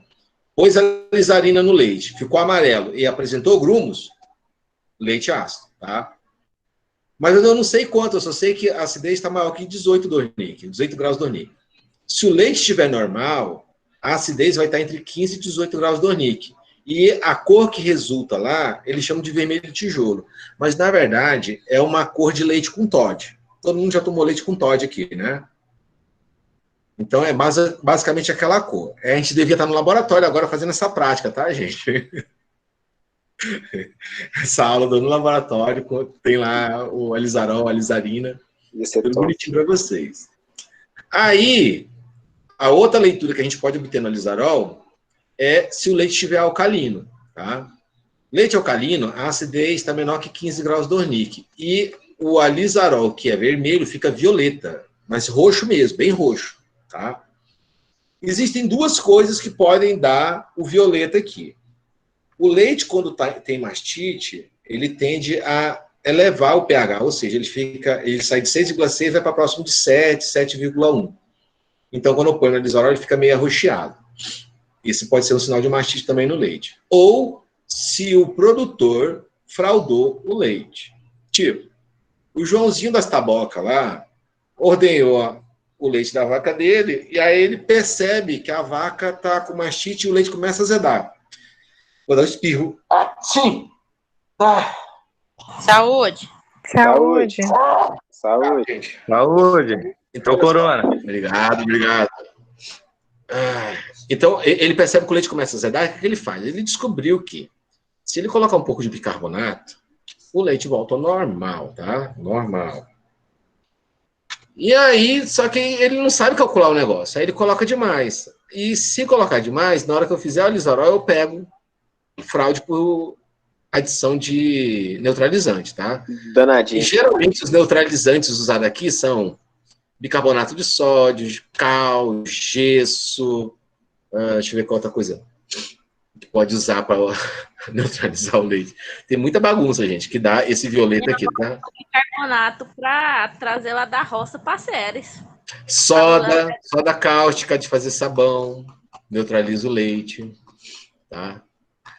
pôs a alizarina no leite, ficou amarelo e apresentou grumos, leite ácido, tá? Mas eu não sei quanto, eu só sei que a acidez está maior que 18 Dornick, 18 graus Dornick. Se o leite estiver normal, a acidez vai estar entre 15 e 18 graus Dornick. E a cor que resulta lá, eles chamam de vermelho de tijolo. Mas, na verdade, é uma cor de leite com Todd. Todo mundo já tomou leite com Todd aqui, né? Então, é basicamente aquela cor. A gente devia estar no laboratório agora fazendo essa prática, tá, gente? Essa aula do no laboratório, tem lá o alizarol, a alizarina. Tudo bonitinho para vocês. Aí, a outra leitura que a gente pode obter no alizarol é se o leite estiver alcalino, tá? Leite alcalino, a acidez está menor que 15 graus Dornick. E o alizarol, que é vermelho, fica violeta, mas roxo mesmo, bem roxo, tá? Existem duas coisas que podem dar o violeta aqui. O leite, quando tem mastite, ele tende a elevar o pH, ou seja, ele sai de 6,6 e vai para próximo de 7, 7,1. Então, quando eu ponho no lisoral, ele fica meio arroxeado. Isso pode ser um sinal de mastite também no leite. Ou se o produtor fraudou o leite. Tipo, o Joãozinho das Tabocas lá ordenhou o leite da vaca dele e aí ele percebe que a vaca está com mastite e o leite começa a azedar. Vou dar um espirro. Sim! Saúde. Saúde. Saúde, gente. Saúde. Entrou corona. Obrigado. Então, ele percebe que o leite começa a azedar, o que ele faz? Ele descobriu que se ele colocar um pouco de bicarbonato, o leite volta ao normal, tá? Normal. E aí, só que ele não sabe calcular o negócio, aí ele coloca demais. E se colocar demais, na hora que eu fizer o lisorol, eu pego fraude por adição de neutralizante, tá? Danadinho. E geralmente os neutralizantes usados aqui são bicarbonato de sódio, cal, gesso, deixa eu ver qual outra coisa que pode usar para neutralizar o leite. Tem muita bagunça, gente, que dá esse violeta aqui, tá? Bicarbonato para trazer lá da roça para Ceres. Soda cáustica de fazer sabão, neutraliza o leite, tá?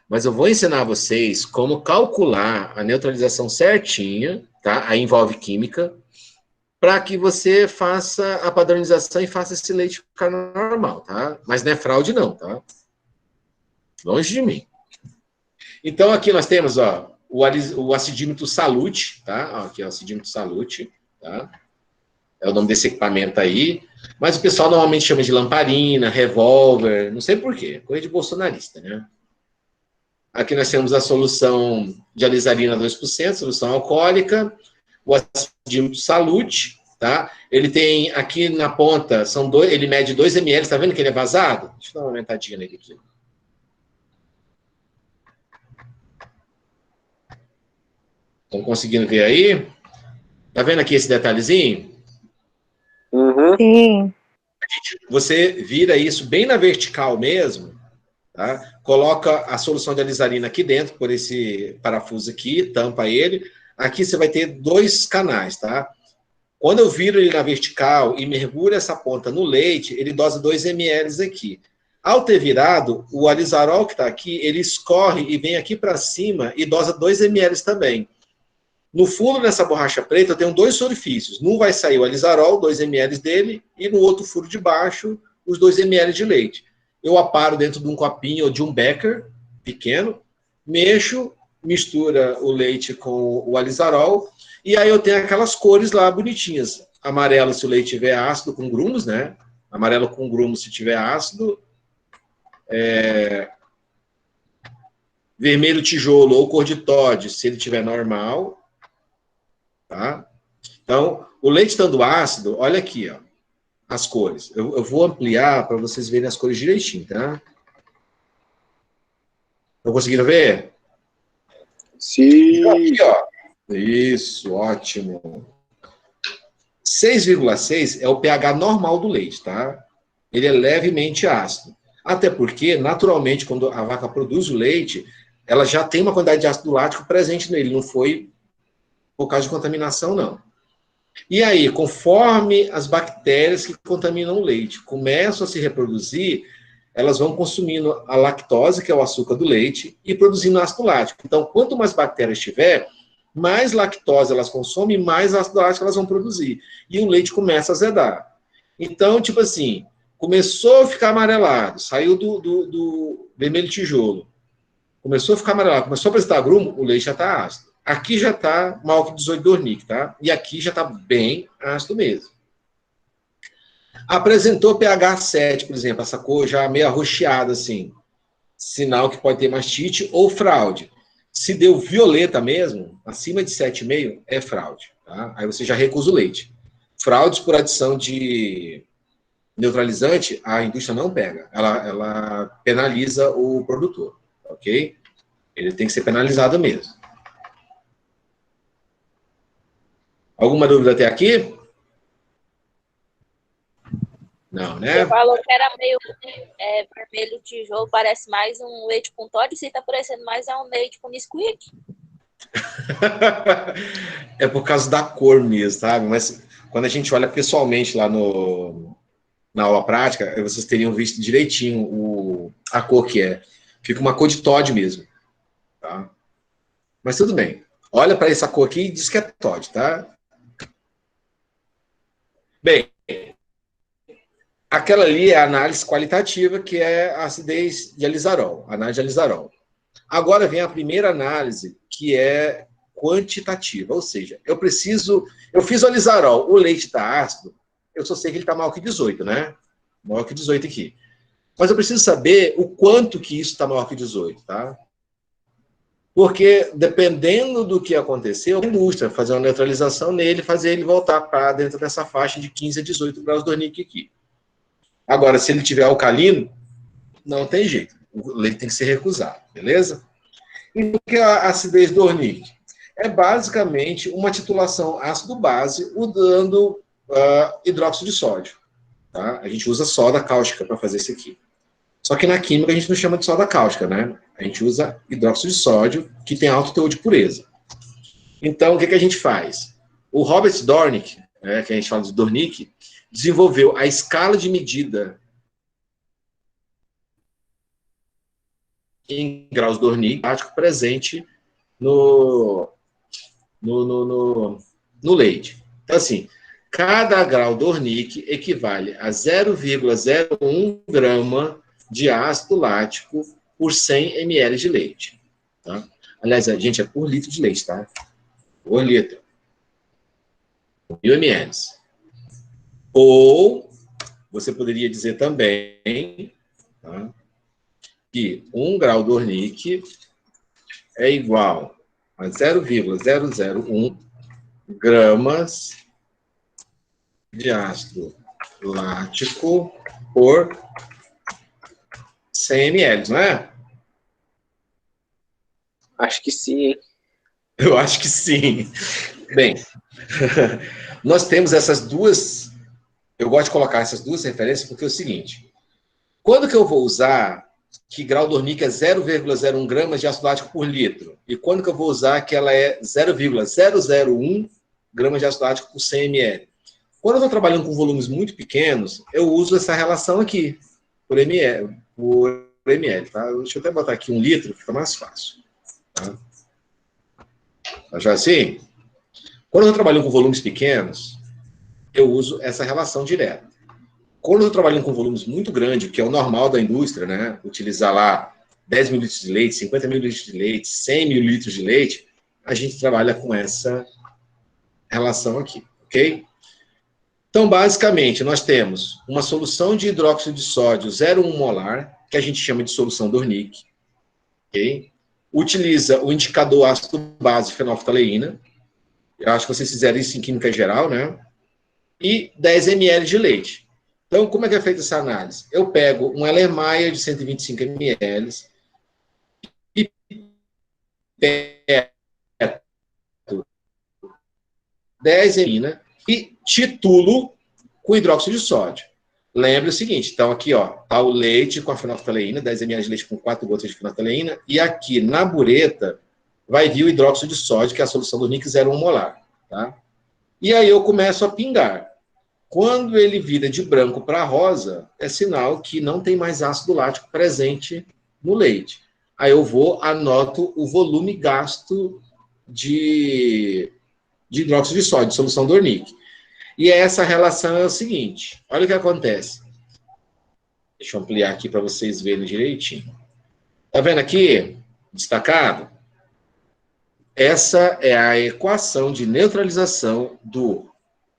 Mas eu vou ensinar vocês como calcular a neutralização certinha, tá? Aí envolve química, para que você faça a padronização e faça esse leite ficar normal, tá? Mas não é fraude não, tá? Longe de mim. Então, aqui nós temos, ó, o acidímetro Salute, tá? Ó, aqui é o acidímetro Salute, tá? É o nome desse equipamento aí. Mas o pessoal normalmente chama de lamparina, revólver, não sei por quê. Coisa de bolsonarista, né? Aqui nós temos a solução de alizarina 2%, solução alcoólica, o acidímetro Salute, tá? Ele tem aqui na ponta, ele mede 2 ml, tá vendo que ele é vazado? Deixa eu dar uma aumentadinha nele aqui. Estão conseguindo ver aí? Tá vendo aqui esse detalhezinho? Uhum. Sim. Você vira isso bem na vertical mesmo, tá? Coloca a solução de alizarina aqui dentro, por esse parafuso aqui, tampa ele. Aqui você vai ter 2 canais, tá? Quando eu viro ele na vertical e mergulho essa ponta no leite, ele dosa 2 ml aqui. Ao ter virado, o alizarol que está aqui, ele escorre e vem aqui para cima e dosa 2 ml também. No fundo dessa borracha preta, eu tenho 2 orifícios. Num vai sair o alizarol, 2 ml dele, e no outro furo de baixo, os 2 ml de leite. Eu aparo dentro de um copinho ou de um becker pequeno, mexo, mistura o leite com o alizarol, e aí eu tenho aquelas cores lá bonitinhas. Amarelo se o leite tiver ácido, com grumos, né? Amarelo com grumos se tiver ácido. Vermelho tijolo ou cor de Todd se ele tiver normal. Tá? Então, o leite estando ácido, olha aqui, ó, as cores. Eu vou ampliar para vocês verem as cores direitinho, tá? Estão conseguindo ver? Sim. Então, aqui, ó. Isso, ótimo. 6,6 é o pH normal do leite, tá? Ele é levemente ácido. Até porque, naturalmente, quando a vaca produz o leite, ela já tem uma quantidade de ácido lático presente nele, não foi por causa de contaminação, não. E aí, conforme as bactérias que contaminam o leite começam a se reproduzir, elas vão consumindo a lactose, que é o açúcar do leite, e produzindo ácido lático. Então, quanto mais bactérias tiver, mais lactose elas consomem, mais ácido lático elas vão produzir. E o leite começa a azedar. Então, tipo assim, começou a ficar amarelado, saiu do vermelho tijolo, começou a ficar amarelado, começou a apresentar grumo, o leite já está ácido. Aqui já está Malk 18 Dornick, tá? E aqui já está bem ácido mesmo. Apresentou pH 7, por exemplo, essa cor já meio arroxeada, assim. Sinal que pode ter mastite ou fraude. Se deu violeta mesmo, acima de 7,5, é fraude, tá? Aí você já recusa o leite. Fraudes por adição de neutralizante, a indústria não pega. Ela penaliza o produtor, ok? Ele tem que ser penalizado mesmo. Alguma dúvida até aqui? Não, né? Você falou que era meio vermelho tijolo, parece mais um leite com Todd, se tá parecendo mais é um leite com Nesquik. É por causa da cor mesmo, sabe? Mas quando a gente olha pessoalmente lá na aula prática, vocês teriam visto direitinho a cor que é. Fica uma cor de Todd mesmo, tá? Mas tudo bem. Olha para essa cor aqui e diz que é Todd, tá? Bem, aquela ali é a análise qualitativa, que é a acidez de alizarol, análise de alizarol. Agora vem a primeira análise, que é quantitativa, ou seja, eu fiz o alizarol, o leite está ácido, eu só sei que ele está maior que 18, né? Maior que 18 aqui. Mas eu preciso saber o quanto que isso está maior que 18, tá? Porque, dependendo do que aconteceu, a indústria fazer uma neutralização nele, fazer ele voltar para dentro dessa faixa de 15 a 18 graus Dornick aqui. Agora, se ele tiver alcalino, não tem jeito. O leite tem que ser recusado, beleza? E o que é a acidez Dornick? É basicamente uma titulação ácido-base usando hidróxido de sódio. Tá? A gente usa soda cáustica para fazer isso aqui. Só que na química a gente não chama de soda cáustica, né? A gente usa hidróxido de sódio, que tem alto teor de pureza. Então, o que a gente faz? O Robert Dornick, que a gente fala de Dornick, desenvolveu a escala de medida em graus Dornick presente no leite. Então, assim, cada grau Dornick equivale a 0,01 grama de ácido lático por 100 ml de leite. Tá? Aliás, gente, é por litro de leite, tá? Por litro. 1000 ml. Ou, você poderia dizer também, tá, que 1 grau Dornick é igual a 0,001 gramas de ácido lático por 100 ml, não é? Acho que sim, hein? Eu acho que sim. Bem, nós temos essas duas... Eu gosto de colocar essas duas referências porque é o seguinte. Quando que eu vou usar que grau Dornick é 0,01 gramas de ácido lático por litro? E quando que eu vou usar que ela é 0,001 gramas de ácido lático por 100 ml? Quando eu estou trabalhando com volumes muito pequenos, eu uso essa relação aqui, por ml, tá? Deixa eu até botar aqui 1 litro, fica mais fácil. Tá? Já assim? Quando eu estou trabalhando com volumes pequenos, eu uso essa relação direta. Quando eu estou trabalhando com volumes muito grandes, que é o normal da indústria, né? Utilizar lá 10 mil litros de leite, 50 mil litros de leite, 100 mil litros de leite, a gente trabalha com essa relação aqui, ok? Então, basicamente, nós temos uma solução de hidróxido de sódio 0,1 molar, que a gente chama de solução Dornick, ok? Utiliza o indicador ácido-base fenolftaleína, eu acho que vocês fizeram isso em química geral, né? E 10 ml de leite. Então, como é que é feita essa análise? Eu pego um Erlenmeyer de 125 ml e pego 10 ml e titulo com hidróxido de sódio. Lembre o seguinte, então aqui, ó, tá o leite com a fenolftaleína, 10 ml de leite com 4 gotas de fenolftaleína, e aqui na bureta vai vir o hidróxido de sódio, que é a solução do NIC 0,1 molar, tá? E aí eu começo a pingar. Quando ele vira de branco para rosa, é sinal que não tem mais ácido lático presente no leite. Aí eu vou, anoto o volume gasto de hidróxido de sódio, de solução Dornick. E essa relação é o seguinte, olha o que acontece. Deixa eu ampliar aqui para vocês verem direitinho. Tá vendo aqui, destacado? Essa é a equação de neutralização do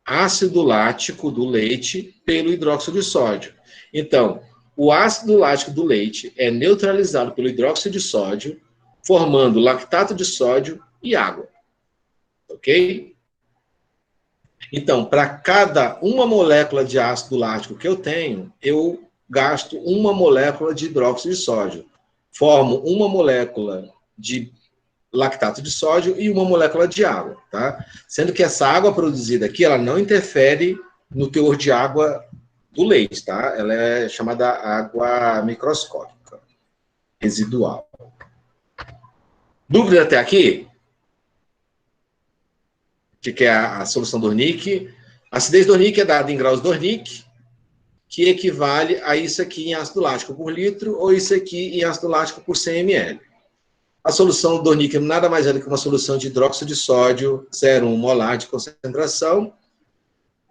ácido lático do leite pelo hidróxido de sódio. Então, o ácido lático do leite é neutralizado pelo hidróxido de sódio, formando lactato de sódio e água. Ok? Então, para cada uma molécula de ácido lático que eu tenho, eu gasto uma molécula de hidróxido de sódio. Formo uma molécula de lactato de sódio e uma molécula de água, tá? Sendo que essa água produzida aqui, ela não interfere no teor de água do leite, tá? Ela é chamada água microscópica, residual. Dúvida até aqui? que é a solução Dornick. A acidez Dornick é dada em graus Dornick, que equivale a isso aqui em ácido lático por litro, ou isso aqui em ácido lático por 100 ml. A solução Dornick nada mais é do que uma solução de hidróxido de sódio, 0,1 molar de concentração.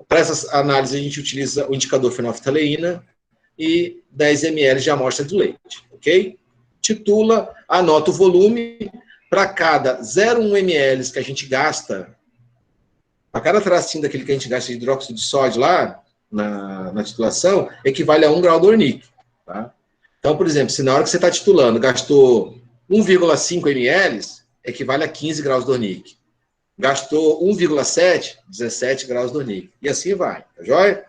Para essas análises, a gente utiliza o indicador fenolftaleína e 10 ml de amostra de leite, ok? Titula, anota o volume. Para cada 0,1 ml que a gente gasta, para cada tracinho daquele que a gente gasta de hidróxido de sódio lá, na titulação, equivale a 1 grau Dornick. Tá? Então, por exemplo, se na hora que você está titulando gastou 1,5 ml, equivale a 15 graus Dornick. Gastou 1,7, 17 graus Dornick. E assim vai, tá joia?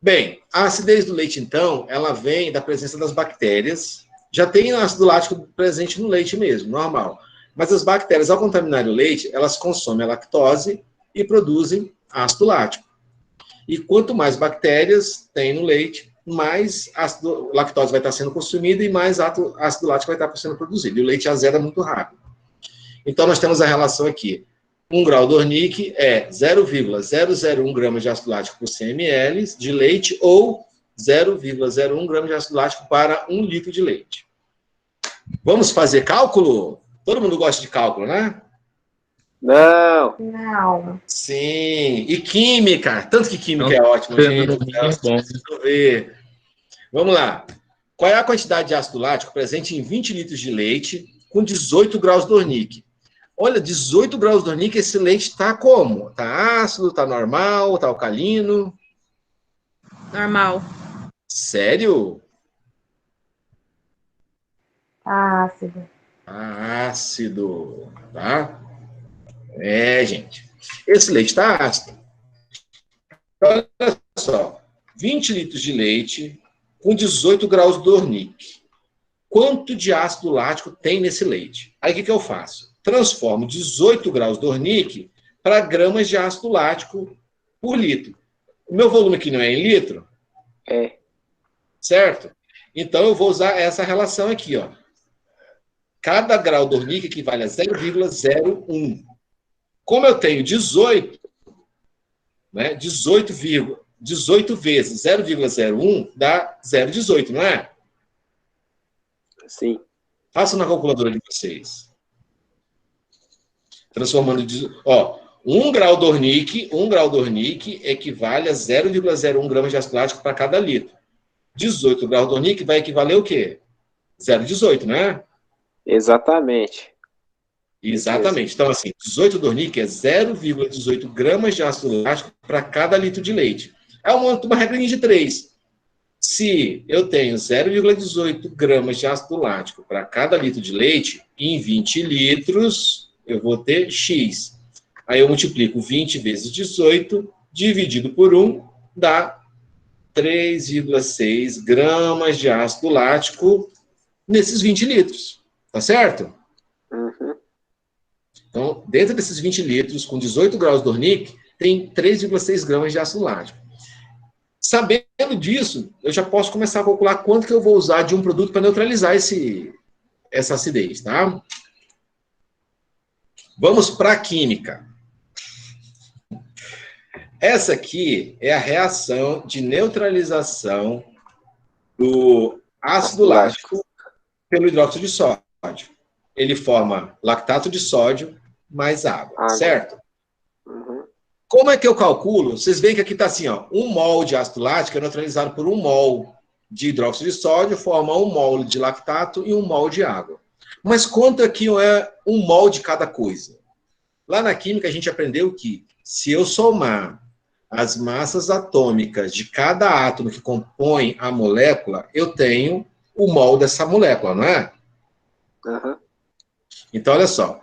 Bem, a acidez do leite, então, ela vem da presença das bactérias. Já tem ácido lático presente no leite mesmo, normal. Mas as bactérias, ao contaminarem o leite, elas consomem a lactose e produzem ácido lático. E quanto mais bactérias tem no leite, mais lactose vai estar sendo consumida e mais ácido lático vai estar sendo produzido. E o leite azeda muito rápido. Então, nós temos a relação aqui. 1 grau Dornick é 0,001 gramas de ácido lático por 100 ml de leite ou 0,01 gramas de ácido lático para 1 litro de leite. Vamos fazer cálculo? Todo mundo gosta de cálculo, né? Não. Não. Sim. E química. Tanto que química é ótima, gente. Vamos ver. Vamos lá. Qual é a quantidade de ácido lático presente em 20 litros de leite com 18 graus Dornick? Olha, 18 graus Dornick, esse leite está como? Está ácido, está normal, está alcalino? Normal. Sério? Ácido. Ácido, tá? É, gente. Esse leite está ácido. Olha só. 20 litros de leite com 18 graus Dornick. Quanto de ácido lático tem nesse leite? Aí o que eu faço? Transformo 18 graus Dornick para gramas de ácido lático por litro. O meu volume aqui não é em litro? É. Certo? Então, eu vou usar essa relação aqui, ó. Cada grau Dornick equivale a 0,01. Como eu tenho 18, né, 18 vezes 0,01 dá 0,18, não é? Sim. Faça na calculadora de vocês. Transformando, 1 grau Dornick equivale a 0,01 gramas de ácido lático para cada litro. 18 graus Dornick vai equivaler o quê? 0,18, não é? Exatamente. Exatamente. Então, assim, 18 Dornick é 0,18 gramas de ácido lático para cada litro de leite. É uma regrinha de 3. Se eu tenho 0,18 gramas de ácido lático para cada litro de leite, em 20 litros, eu vou ter X. Aí eu multiplico 20 vezes 18, dividido por 1, dá 3,6 gramas de ácido lático nesses 20 litros. Tá certo? Uhum. Então, dentro desses 20 litros, com 18 graus Dornick, tem 3,6 gramas de ácido lático. Sabendo disso, eu já posso começar a calcular quanto que eu vou usar de um produto para neutralizar essa acidez, tá? Vamos para a química. Essa aqui é a reação de neutralização do ácido lático pelo hidróxido de sódio. Ele forma lactato de sódio mais água, certo? Uhum. Como é que eu calculo? Vocês veem que aqui está assim, ó, 1 mol de ácido lático é neutralizado por 1 mol de hidróxido de sódio, forma 1 mol de lactato e 1 mol de água. Mas quanto aqui é 1 mol de cada coisa? Lá na química a gente aprendeu que se eu somar as massas atômicas de cada átomo que compõe a molécula, eu tenho o mol dessa molécula, não é? Uhum. Então, olha só.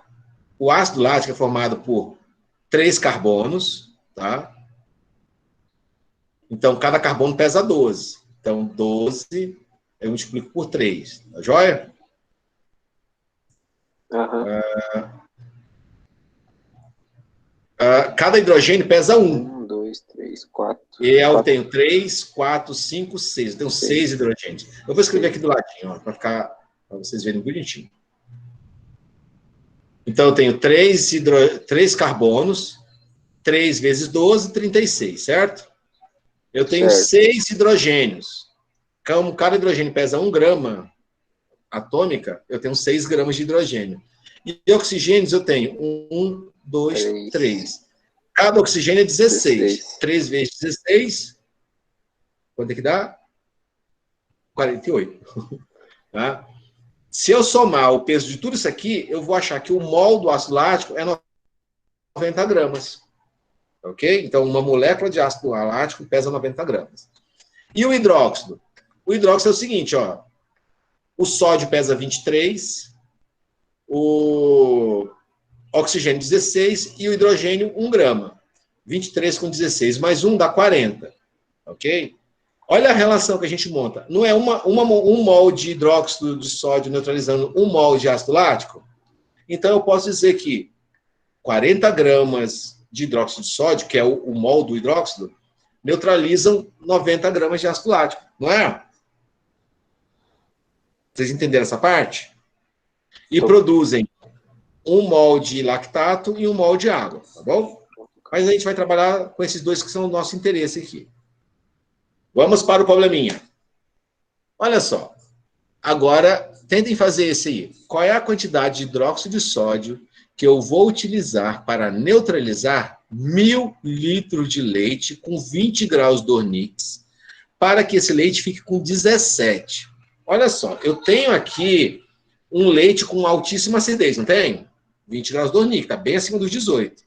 O ácido lático é formado por 3 carbonos, tá? Então, cada carbono pesa 12. Então, 12 eu multiplico por 3. Tá joia? Uhum. Cada hidrogênio pesa 1. 1, 2, 3, 4. E eu tenho 3, 4, 5, 6. Eu tenho 6 hidrogênios. Eu vou escrever aqui do ladinho, para vocês verem bonitinho. Então, eu tenho 3 carbonos, 3 vezes 12, 36, certo? Eu tenho Certo. 6 hidrogênios. Como cada hidrogênio pesa 1 grama atômica, eu tenho 6 gramas de hidrogênio. E de oxigênios eu tenho 1, 2, 3. Cada oxigênio é 16. 3 vezes 16, quanto é que dá? 48. Tá? Se eu somar o peso de tudo isso aqui, eu vou achar que o mol do ácido lático é 90 gramas. Ok? Então, uma molécula de ácido lático pesa 90 gramas. E o hidróxido? O hidróxido é o seguinte, ó. O sódio pesa 23, o oxigênio 16 e o hidrogênio 1 grama. 23 com 16 mais 1 dá 40. Ok? Olha a relação que a gente monta. Não é um mol de hidróxido de sódio neutralizando 1 mol de ácido lático? Então, eu posso dizer que 40 gramas de hidróxido de sódio, que é o mol do hidróxido, neutralizam 90 gramas de ácido lático, não é? Vocês entenderam essa parte? E produzem 1 mol de lactato e 1 mol de água, tá bom? Mas a gente vai trabalhar com esses dois que são o nosso interesse aqui. Vamos para o probleminha. Olha só. Agora, tentem fazer esse aí. Qual é a quantidade de hidróxido de sódio que eu vou utilizar para neutralizar 1000 litros de leite com 20 graus Dornix para que esse leite fique com 17? Olha só, eu tenho aqui um leite com altíssima acidez, não tem? 20 graus Dornix, está bem acima dos 18.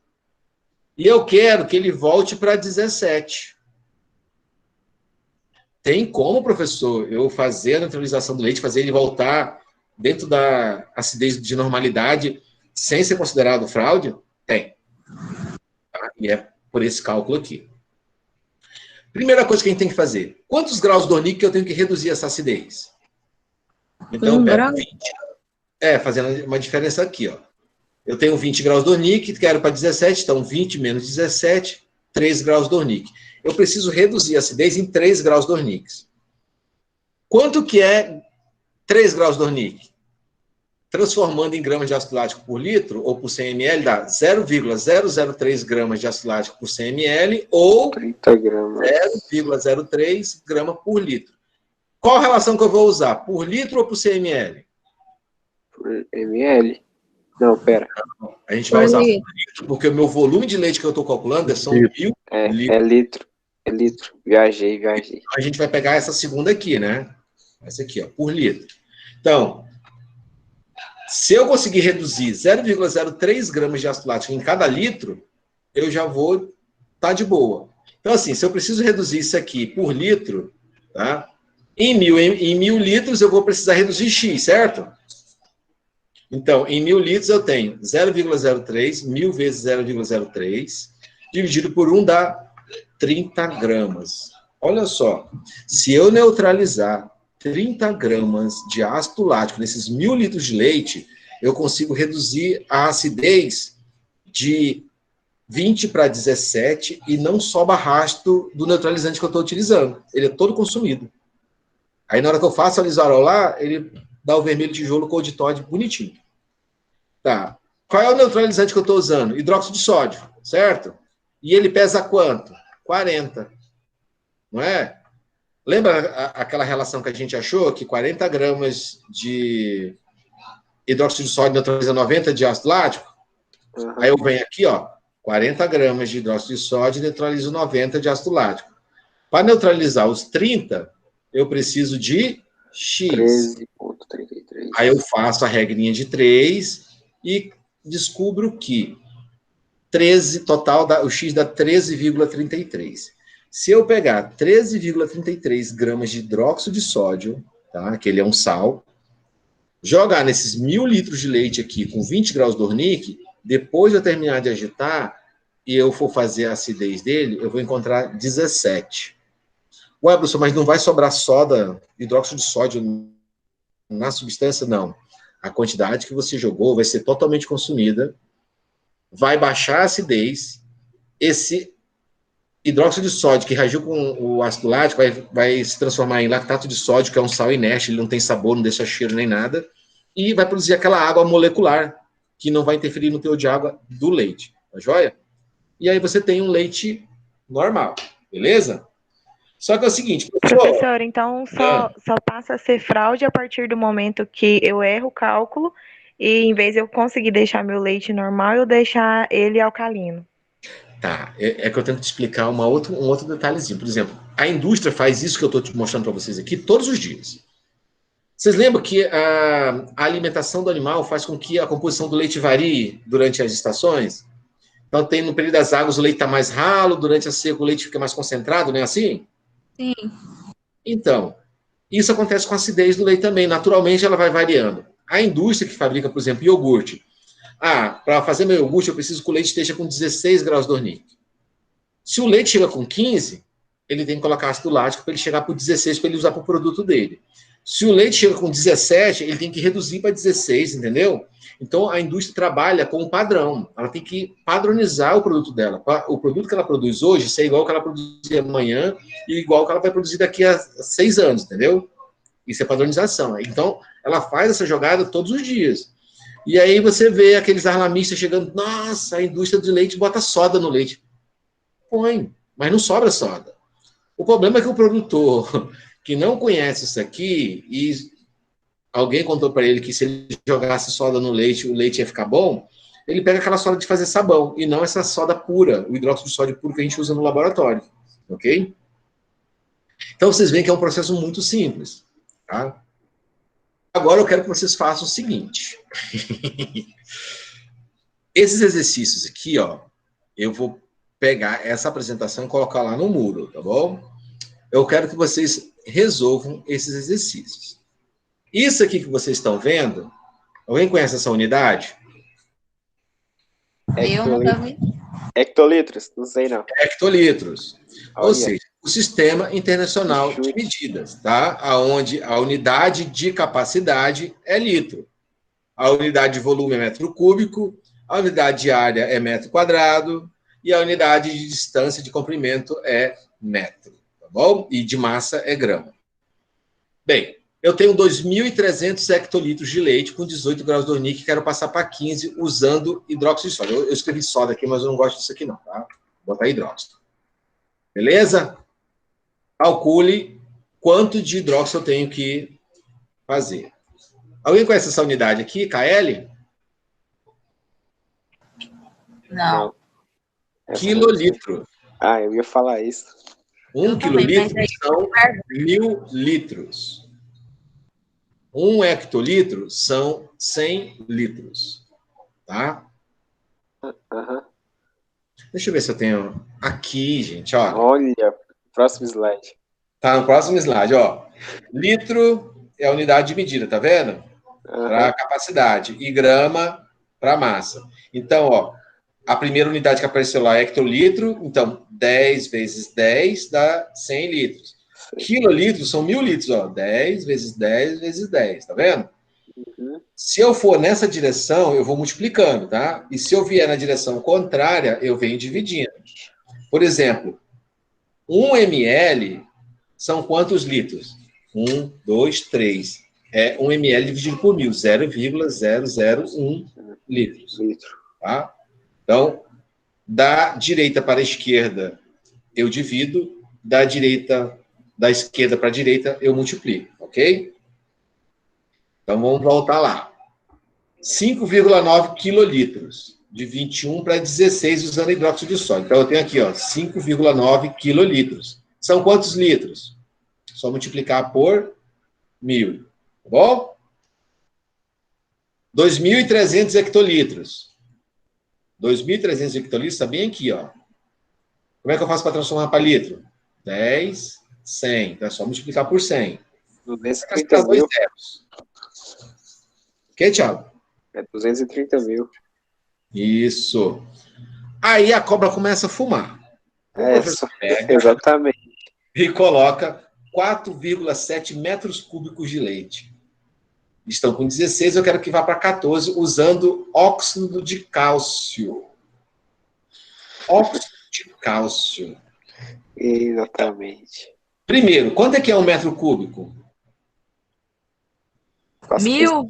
E eu quero que ele volte para 17. Tem como, professor, eu fazer a neutralização do leite, fazer ele voltar dentro da acidez de normalidade sem ser considerado fraude? Tem. Tá? E é por esse cálculo aqui. Primeira coisa que a gente tem que fazer. Quantos graus Dornick que eu tenho que reduzir essa acidez? Então, eu pego 20. Fazendo uma diferença aqui, ó. Eu tenho 20 graus Dornick, quero para 17, então 20 menos 17, 3 graus Dornick. Eu preciso reduzir a acidez em 3 graus Dornick. Quanto que é 3 graus Dornick? Transformando em gramas de ácido lático por litro, ou por 100 ml, dá 0,003 gramas de ácido lático por 100 ml, ou 0,03 grama por litro. Qual a relação que eu vou usar? Por litro ou por 100 ml? Por ml? Não, pera. A gente vai usar por litro, porque o meu volume de leite que eu estou calculando são 1000 litros. É litro. É litro. Viajei. A gente vai pegar essa segunda aqui, né? Essa aqui, ó, por litro. Então, se eu conseguir reduzir 0,03 gramas de ácido lático em cada litro, eu já vou estar de boa. Então, assim, se eu preciso reduzir isso aqui por litro, tá? Em 1000 litros eu vou precisar reduzir X, certo? Então, em 1000 litros eu tenho 0,03, 1000 vezes 0,03, dividido por 1 dá 30 gramas. Olha só, se eu neutralizar 30 gramas de ácido lático nesses 1000 litros de leite, eu consigo reduzir a acidez de 20 para 17 e não sobra rastro do neutralizante que eu estou utilizando. Ele é todo consumido. Aí, na hora que eu faço a lisarolar, ele dá o vermelho tijolo com o ditóide bonitinho. Tá. Qual é o neutralizante que eu estou usando? Hidróxido de sódio, certo? E ele pesa quanto? 40. Não é? Lembra aquela relação que a gente achou? Que 40 gramas de hidróxido de sódio neutraliza 90 de ácido lático? Uhum. Aí eu venho aqui, ó, 40 gramas de hidróxido de sódio neutraliza 90 de ácido lático. Para neutralizar os 30, eu preciso de X. 13,33. Aí eu faço a regrinha de 3 e descubro que 13 total, o X dá 13,33. Se eu pegar 13,33 gramas de hidróxido de sódio, tá, que ele é um sal, jogar nesses 1000 litros de leite aqui com 20 graus Dornick, depois de eu terminar de agitar e eu for fazer a acidez dele, eu vou encontrar 17. Ué, professor, mas não vai sobrar soda, hidróxido de sódio na substância? Não. A quantidade que você jogou vai ser totalmente consumida, vai baixar a acidez, esse hidróxido de sódio que reagiu com o ácido lático vai se transformar em lactato de sódio, que é um sal inerte, ele não tem sabor, não deixa cheiro nem nada, e vai produzir aquela água molecular que não vai interferir no teor de água do leite, tá joia? E aí você tem um leite normal, beleza? Só que é o seguinte, professor, então só passa a ser fraude a partir do momento que eu erro o cálculo e em vez de eu conseguir deixar meu leite normal, eu deixar ele alcalino. Tá, é que eu tento te explicar um outro detalhezinho. Por exemplo, a indústria faz isso que eu estou te mostrando para vocês aqui todos os dias. Vocês lembram que a alimentação do animal faz com que a composição do leite varie durante as estações? Então, tem no período das águas o leite está mais ralo, durante a seca o leite fica mais concentrado, não é assim? Sim. Então, isso acontece com a acidez do leite também. Naturalmente, ela vai variando. A indústria que fabrica, por exemplo, iogurte. Para fazer meu iogurte, eu preciso que o leite esteja com 16 graus Dornick. Se o leite chega com 15, ele tem que colocar ácido lático para ele chegar para 16 para ele usar para o produto dele. Se o leite chega com 17, ele tem que reduzir para 16, entendeu? Então, a indústria trabalha com um padrão. Ela tem que padronizar o produto dela. O produto que ela produz hoje ser igual ao que ela produzir amanhã e igual ao que ela vai produzir daqui a 6 anos, entendeu? Isso é padronização. Então, ela faz essa jogada todos os dias. E aí você vê aqueles alarmistas chegando, nossa, a indústria de leite bota soda no leite. Põe, mas não sobra soda. O problema é que o produtor que não conhece isso aqui e alguém contou para ele que se ele jogasse soda no leite, o leite ia ficar bom, ele pega aquela soda de fazer sabão e não essa soda pura, o hidróxido de sódio puro que a gente usa no laboratório, ok? Então vocês veem que é um processo muito simples, tá? Agora eu quero que vocês façam o seguinte. Esses exercícios aqui, ó, eu vou pegar essa apresentação e colocar lá no muro, tá bom? Eu quero que vocês resolvam esses exercícios. Isso aqui que vocês estão vendo, alguém conhece essa unidade? Eu nunca vi. Hectolitros? Não sei, não. Hectolitros. Ou Olha. seja, o Sistema Internacional de Medidas, tá? Onde a unidade de capacidade é litro. A unidade de volume é metro cúbico, a unidade de área é metro quadrado e a unidade de distância de comprimento é metro, tá bom? E de massa é grama. Bem, eu tenho 2.300 hectolitros de leite com 18 graus Dornick, quero passar para 15 usando hidróxido de sódio. Eu escrevi soda aqui, mas eu não gosto disso aqui não, tá? Vou botar hidróxido. Beleza? Calcule quanto de hidróxido eu tenho que fazer. Alguém conhece essa unidade aqui, KL? Não. Quilolitro. Eu ia falar isso. Um quilolitro são 1.000 litros. Um hectolitro são 100 litros. Tá? Uhum. Deixa eu ver se eu tenho aqui, gente, ó. Olha, próximo slide. Tá no próximo slide, ó. Litro é a unidade de medida, tá vendo? Para capacidade. E grama para massa. Então, ó, a primeira unidade que apareceu lá é hectolitro, então 10 vezes 10 dá 100 litros. Quilolitros são 1.000 litros, ó. 10 vezes 10 vezes 10, tá vendo? Uhum. Se eu for nessa direção, eu vou multiplicando, tá? E se eu vier na direção contrária, eu venho dividindo. Por exemplo, 1 ml são quantos litros? 1, 2, 3. É 1 ml dividido por 1.000, 0,001 litros. Tá? Então, da direita para a esquerda, eu divido. Da esquerda para a direita, eu multiplico, ok? Então, vamos voltar lá. 5,9 quilolitros. De 21 para 16 usando hidróxido de sódio. Então, eu tenho aqui, ó, 5,9 quilolitros. São quantos litros? Só multiplicar por 1.000. Tá bom? 2.300 hectolitros. 2.300 hectolitros está bem aqui, ó. Como é que eu faço para transformar para litro? 10, 100. Então é só multiplicar por 100. 230 mil. Ok, Thiago? É 230 mil. Isso. Aí a cobra começa a fumar. Exatamente. E coloca 4,7 metros cúbicos de leite. Estão com 16, eu quero que vá para 14, usando óxido de cálcio. Óxido de cálcio. Exatamente. Primeiro, quanto é que é um metro cúbico? 1.000.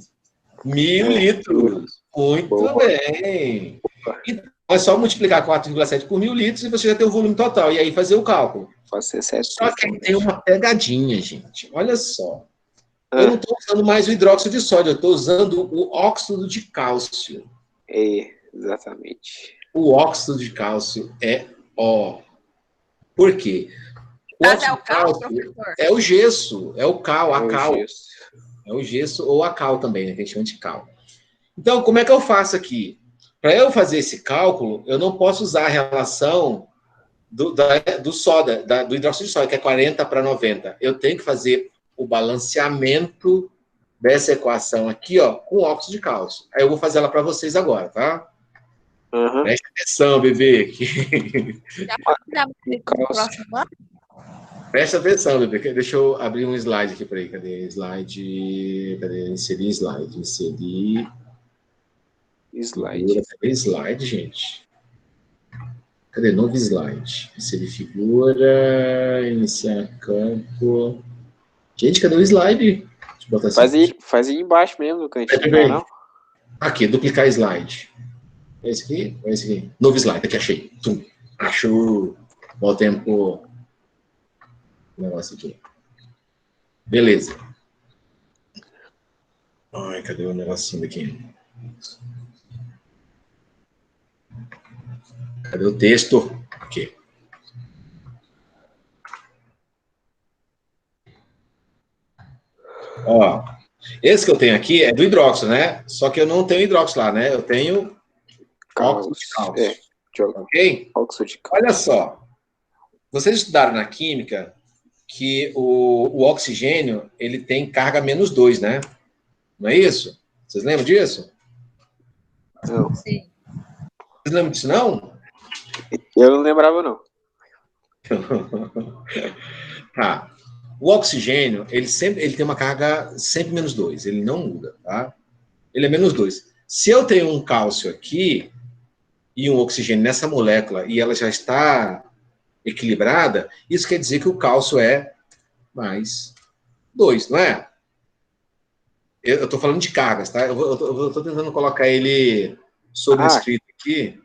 1.000 litros. Muito Boa. bem. Então, é só multiplicar 4,7 por 1.000 litros e você já tem o volume total. E aí fazer o cálculo. Fazer certo. Só que aí tem uma pegadinha, gente. Olha só. Eu Ah, não estou usando mais o hidróxido de sódio, eu estou usando o óxido de cálcio. exatamente. O óxido de cálcio é O. Por quê? O Mas é óxido o de cal, cálcio professor? é o gesso, é o cal, a É o cal. gesso. É o gesso ou a cal também, né? Que a gente chama de cal. Então, como é que eu faço aqui? Para eu fazer esse cálculo, eu não posso usar a relação do soda, do hidróxido de sódio, que é 40 para 90. Eu tenho que fazer o balanceamento dessa equação aqui, ó, com óxido de cálcio. Aí eu vou fazer ela para vocês agora, tá? Aham. Presta atenção, bebê. Já pode dar no Cálcio. próximo ano? Presta atenção, bebê. Deixa eu abrir um slide aqui para aí. Cadê? Slide. Cadê? Inserir slide. Inserir. Slide. Cadê slide, gente? Cadê? Novo slide. Inserir figura. Iniciar campo. Gente, cadê o slide? Deixa eu botar assim. Faz aí embaixo mesmo, no cantinho, Peraí, peraí. não? Aqui, duplicar slide. É esse aqui? É esse aqui? Novo slide. Aqui, achei. Tum. Achou. Voltemos pro negócio aqui. Beleza. Ai, cadê o negocinho daqui? Cadê o texto? Aqui. Ó, esse que eu tenho aqui é do hidróxido, né? Só que eu não tenho hidróxido lá, né? Eu tenho óxido de cálcio. Ok? Óxido de cálcio. Olha só. Vocês estudaram na química que o oxigênio ele tem carga -2, né? Não é isso? Vocês lembram disso? Não. Sim. Vocês lembram disso, não? Eu não lembrava, não. Tá. O oxigênio, ele tem uma carga sempre -2, ele não muda, tá? Ele é -2. Se eu tenho um cálcio aqui e um oxigênio nessa molécula e ela já está equilibrada, isso quer dizer que o cálcio é +2, não é? Eu estou falando de cargas, tá? Eu estou tentando colocar ele sobrescrito aqui.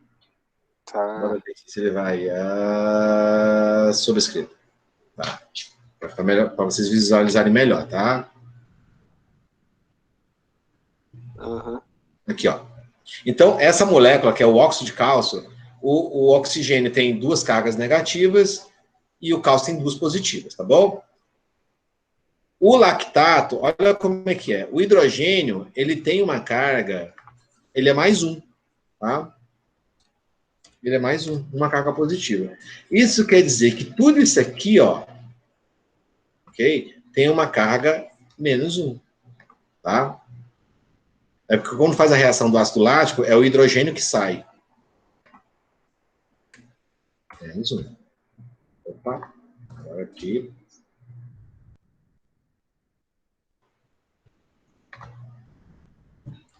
Tá. Bora ver se ele vai. Sobrescrito. Tá. Para ficar melhor, para vocês visualizarem melhor, tá? Aham. Aqui, ó. Então, essa molécula, que é o óxido de cálcio, o oxigênio tem 2 cargas negativas e o cálcio tem 2 positivas, tá bom? O lactato, olha como é que é. O hidrogênio, ele tem uma carga, ele é +1, tá? Ele é +1, uma carga positiva. Isso quer dizer que tudo isso aqui, ó, ok? Tem uma carga -1, tá? É porque quando faz a reação do ácido lático, é o hidrogênio que sai. -1. Opa, agora aqui.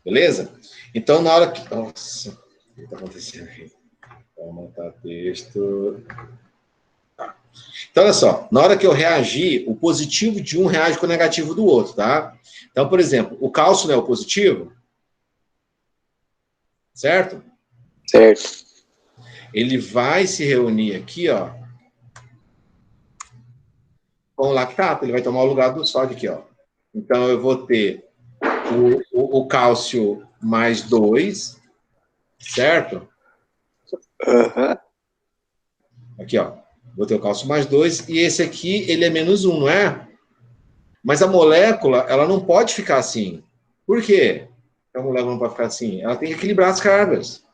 Beleza? Então, na hora que... Nossa, o que está acontecendo aqui? Vou montar texto. Tá. Então, olha só. Na hora que eu reagir, o positivo de um reage com o negativo do outro, tá? Então, por exemplo, o cálcio não é o positivo? Certo? Certo. Ele vai se reunir aqui, ó, com o lactato. Ele vai tomar o lugar do sódio aqui, ó. Então, eu vou ter o cálcio +2, certo? Aham. Aqui, ó. Vou ter o cálcio +2 e esse aqui, ele é -1, não é? Mas a molécula, ela não pode ficar assim. Por quê? A molécula não pode ficar assim? Ela tem que equilibrar as cargas.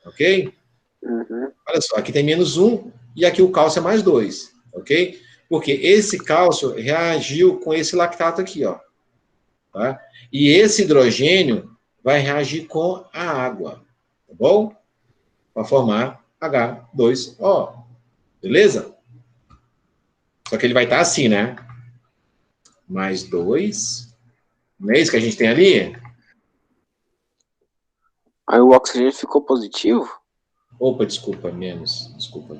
Ok? Uhum. Olha só, aqui tem -1 e aqui o cálcio é +2. Ok? Porque esse cálcio reagiu com esse lactato aqui, ó. Tá? E esse hidrogênio vai reagir com a água. Tá bom? Para formar H2O. Beleza? Só que ele vai estar assim, né? +2. Não é isso que a gente tem ali? Aí o oxigênio ficou positivo? Opa, desculpa, menos. Desculpa.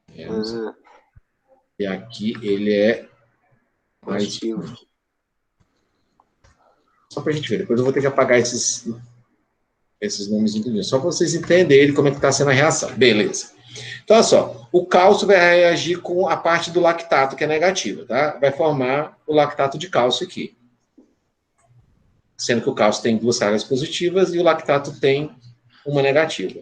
Menos. Ah, E aqui ele é positivo. Só pra gente ver. Depois eu vou ter que apagar esses Esses nomes incluídos. Só para vocês entenderem como é que está sendo a reação. Beleza. Então, olha só. O cálcio vai reagir com a parte do lactato, que é negativa, tá? Vai formar o lactato de cálcio aqui. Sendo que o cálcio tem 2 cargas positivas e o lactato tem uma negativa.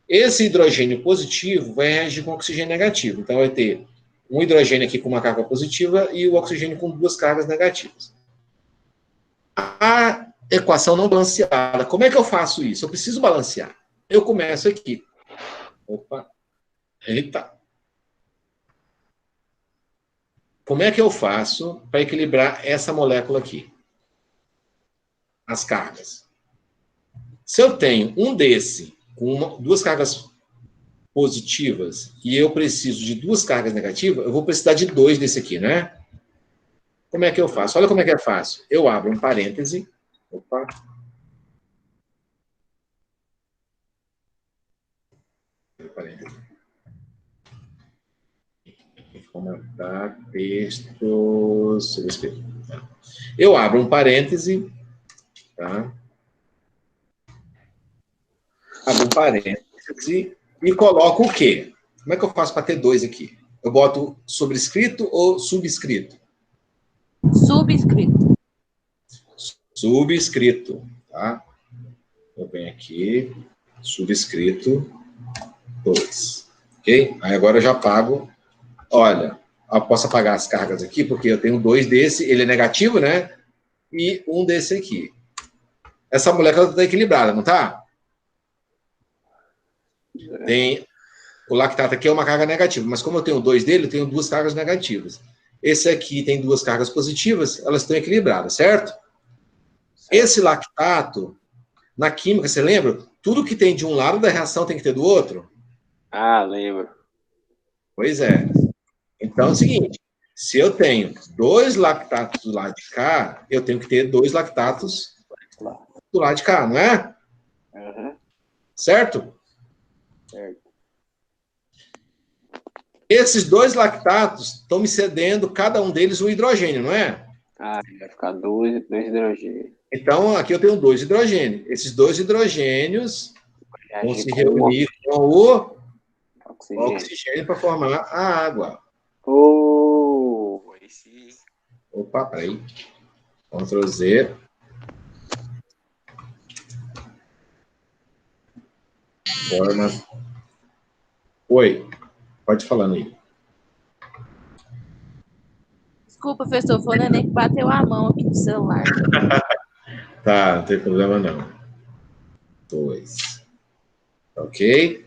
Esse hidrogênio positivo vai reagir com o oxigênio negativo. Então, vai ter um hidrogênio aqui com uma carga positiva e o oxigênio com 2 cargas negativas. A equação não balanceada. Como é que eu faço isso? Eu preciso balancear. Eu começo aqui. Opa. Eita. Como é que eu faço para equilibrar essa molécula aqui? As cargas. Se eu tenho um desse com 2 cargas positivas e eu preciso de 2 cargas negativas, eu vou precisar de 2 desse aqui, né? Como é que eu faço? Olha como é que é fácil. Eu abro um parêntese. Opa. Parêntese. Comentar textos. Eu abro um parêntese. Tá? Abro um parêntese e coloco o quê? Como é que eu faço para ter 2 aqui? Eu boto sobrescrito ou subscrito? Subscrito. Subscrito, tá? Eu venho aqui, subscrito 2, ok? Aí agora eu já apago. Olha, eu posso apagar as cargas aqui, porque eu tenho 2 desse, ele é negativo, né? E um desse aqui. Essa molécula está equilibrada, não tá? Tem o lactato aqui é uma carga negativa, mas como eu tenho 2 dele, eu tenho 2 cargas negativas. Esse aqui tem 2 cargas positivas, elas estão equilibradas, certo? Esse lactato, na química, você lembra? Tudo que tem de um lado da reação tem que ter do outro? Ah, lembro. Pois é. Então é o seguinte, se eu tenho 2 lactatos do lado de cá, eu tenho que ter 2 lactatos do lado de cá, não é? Uhum. Certo? Certo. Esses 2 lactatos estão me cedendo, cada um deles, um hidrogênio, não é? Ah, vai ficar 2 hidrogênios. Então, aqui eu tenho 2 hidrogênios. Esses 2 hidrogênios vão se reunir com o oxigênio para formar a água. Aí sim. Opa, peraí. Ctrl Z. Forma. Oi. Pode falar aí. Desculpa, professor, foi o neném que bateu a mão aqui no celular. Tá, não tem problema não. 2. Ok?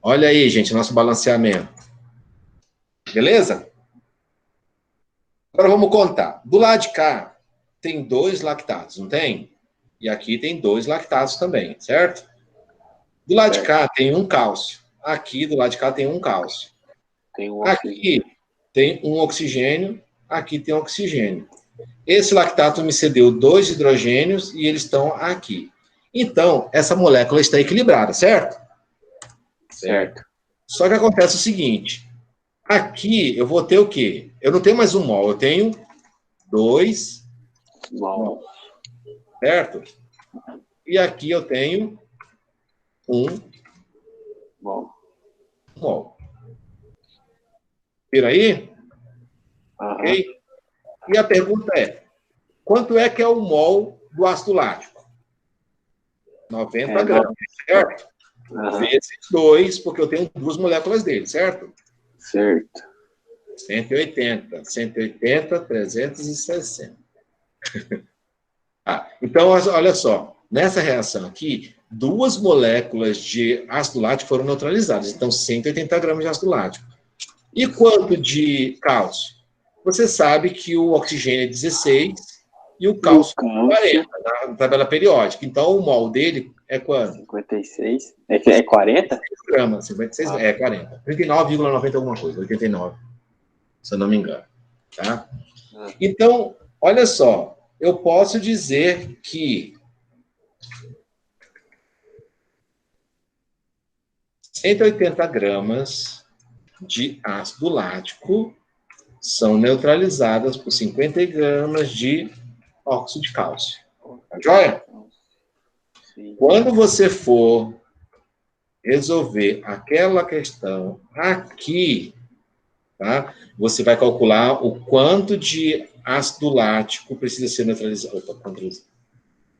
Olha aí, gente, nosso balanceamento. Beleza? Agora vamos contar. Do lado de cá, tem 2 lactatos, não tem? E aqui tem 2 lactatos também, certo? Do lado de cá tem um cálcio. Aqui, do lado de cá, tem um cálcio. Aqui tem um oxigênio. Aqui tem um oxigênio. Esse lactato me cedeu 2 hidrogênios e eles estão aqui. Então, essa molécula está equilibrada, certo? Certo. Só que acontece o seguinte. Aqui eu vou ter o quê? Eu não tenho mais 1 mol, eu tenho 2 mol. Certo? E aqui eu tenho 1 mol. Viram aí? Ok? E a pergunta é, quanto é que é o mol do ácido lático? 90 gramas, certo? Vezes 2, porque eu tenho 2 moléculas dele, certo? Certo. 180, 360. Então, olha só, nessa reação aqui, 2 moléculas de ácido lático foram neutralizadas, então 180 gramas de ácido lático. E quanto de cálcio? Você sabe que o oxigênio é 16 e o cálcio é 40 na tabela periódica. Então, o mol dele é quanto? 56. É 40? Gramas, 56, é 40. 39,90 alguma coisa, 89, se eu não me engano. Tá? Então, olha só, eu posso dizer que 180 gramas de ácido lático são neutralizadas por 50 gramas de óxido de cálcio. Tá joia? Sim. Quando você for resolver aquela questão aqui, tá? Você vai calcular o quanto de ácido lático precisa ser neutralizado. Opa,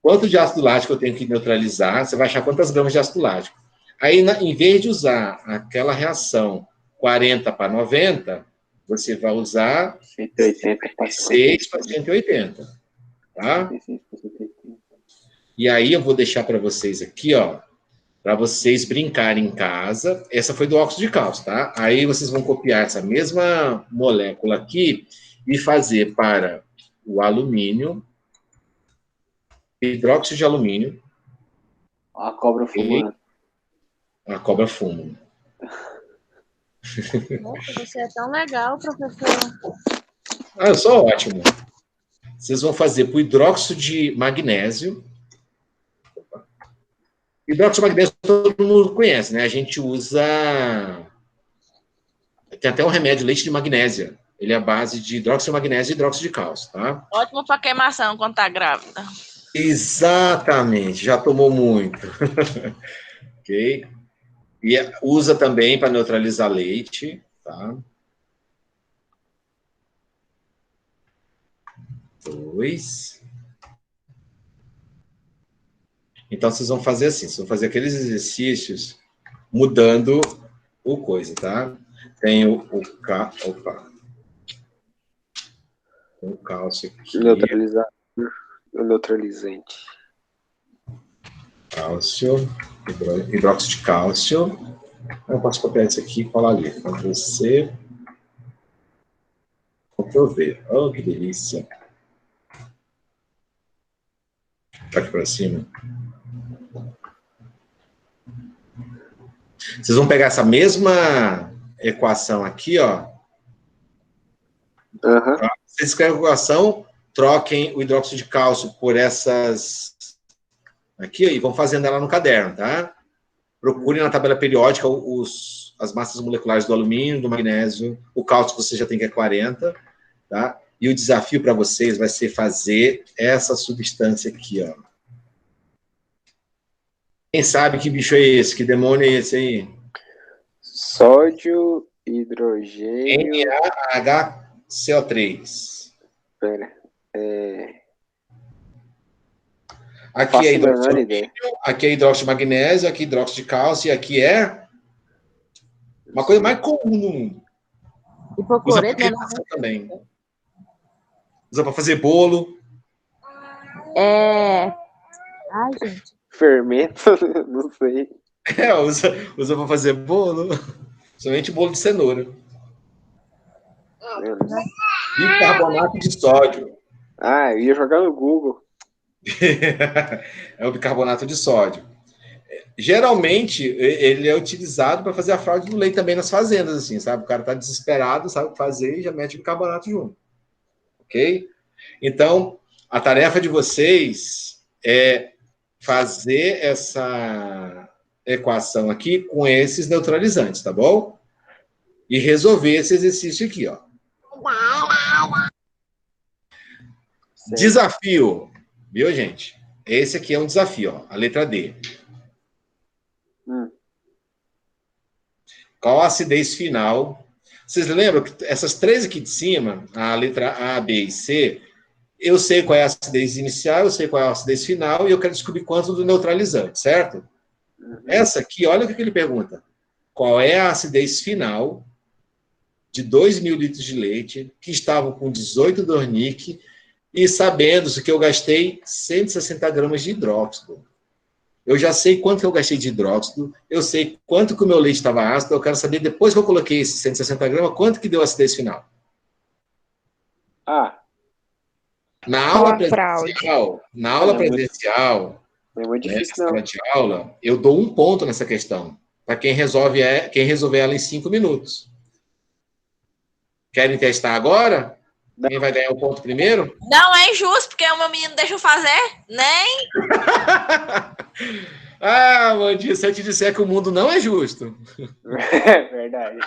quanto de ácido lático eu tenho que neutralizar, você vai achar quantas gramas de ácido lático. Aí, em vez de usar aquela reação 40 para 90, você vai usar 180 para 6 para 180, tá? 180. E aí eu vou deixar para vocês aqui, ó, para vocês brincarem em casa. Essa foi do óxido de cálcio, tá? Aí vocês vão copiar essa mesma molécula aqui e fazer para o alumínio, hidróxido de alumínio, A cobra fumando. a cobra fuma. Nossa, você é tão legal, professor. Ah, eu sou ótimo. Vocês vão fazer para o hidróxido de magnésio. Hidróxido de magnésio todo mundo conhece, né? A gente usa... Tem até um remédio, leite de magnésia. Ele é a base de hidróxido de magnésio e hidróxido de cálcio, tá? Ótimo para queimação quando tá grávida. Exatamente, já tomou muito. Ok? E usa também para neutralizar leite, tá? 2. Então, vocês vão fazer assim, vocês vão fazer aqueles exercícios mudando o coisa, tá? Tem o cálcio aqui. O neutralizante. Cálcio, hidróxido de cálcio. Eu posso copiar isso aqui e colar ali. Ctrl C, Ctrl V. Oh, que delícia. Tá aqui para cima. Vocês vão pegar essa mesma equação aqui, ó. Uhum. Vocês escrevem a equação, troquem o hidróxido de cálcio por essas aqui e vão fazendo ela no caderno, tá? Procurem na tabela periódica as massas moleculares do alumínio, do magnésio, o cálcio você já tem que é 40, tá? E o desafio para vocês vai ser fazer essa substância aqui, ó. Quem sabe que bicho é esse? Que demônio é esse aí? Sódio, hidrogênio... NaHCO3. Pera. Aqui é hidróxido de alumínio, aqui é hidróxido de magnésio, aqui é hidróxido de cálcio, e aqui é uma coisa mais comum no mundo. Usa para queimação também. Usa para fazer bolo. Ai, gente. Fermento, não sei. Usa para fazer bolo. Somente bolo de cenoura. Bicarbonato de sódio. Ah, eu ia jogar no Google. É o bicarbonato de sódio. Geralmente, ele é utilizado para fazer a fraude do leite também nas fazendas, assim, sabe? O cara está desesperado, sabe o que fazer e já mete o bicarbonato junto. Ok? Então, a tarefa de vocês é fazer essa equação aqui com esses neutralizantes, tá bom? E resolver esse exercício aqui, ó. Certo. Desafio. Viu, gente? Esse aqui é um desafio, ó. A letra D. Qual a acidez final? Vocês lembram que essas três aqui de cima, a letra A, B e C, eu sei qual é a acidez inicial, eu sei qual é a acidez final e eu quero descobrir quanto do neutralizante, certo? Essa aqui, olha o que ele pergunta. Qual é a acidez final de 2.000 litros de leite que estavam com 18 Dornick e sabendo-se que eu gastei 160 gramas de hidróxido. Eu já sei quanto que eu gastei de hidróxido, eu sei quanto que o meu leite estava ácido, eu quero saber, depois que eu coloquei esses 160 gramas, quanto que deu a acidez final. Na aula presencial, não é muito difícil, nessa sala de aula, eu dou 1 ponto nessa questão, para quem resolver ela em 5 minutos. Querem testar agora? Quem vai ganhar o ponto primeiro? Não é injusto, porque o meu menino deixa eu fazer, nem. Mandinha, se eu te disser que o mundo não é justo. É verdade.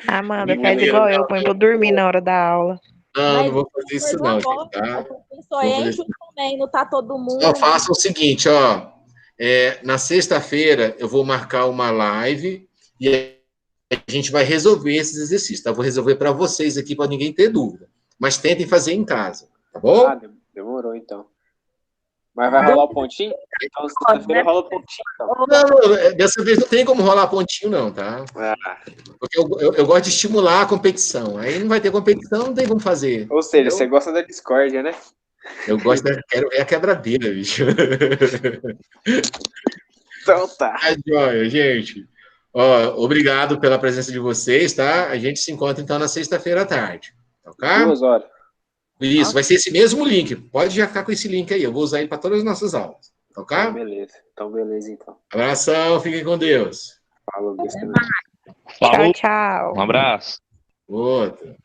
Amanda, faz igual eu, põe pra eu dormir na hora da aula. Não vou fazer isso não, gente, tá? Só é injusto também, não tá todo mundo. Só faça o seguinte, ó. Na sexta-feira, eu vou marcar uma live e a gente vai resolver esses exercícios, tá? Vou resolver para vocês aqui, para ninguém ter dúvida. Mas tentem fazer em casa, tá bom? Ah, demorou, então. Mas vai rolar o pontinho? Então, sexta-feira rola o pontinho, então. Não, dessa vez não tem como rolar pontinho, não, tá? Ah. Porque eu gosto de estimular a competição. Aí não vai ter competição, não tem como fazer. Ou seja, você gosta da discórdia, né? Eu quero ver a quebradeira, bicho. Então tá. Tá joia, gente. Ó, obrigado pela presença de vocês, tá? A gente se encontra, então, na sexta-feira à tarde. Ok? 2 horas. Isso, vai ser esse mesmo link. Pode já ficar com esse link aí. Eu vou usar ele para todas as nossas aulas. Ok? Então, beleza, então. Abração, fiquem com Deus. Falou, Deus. Falou. Tchau, tchau. Um abraço. Outro.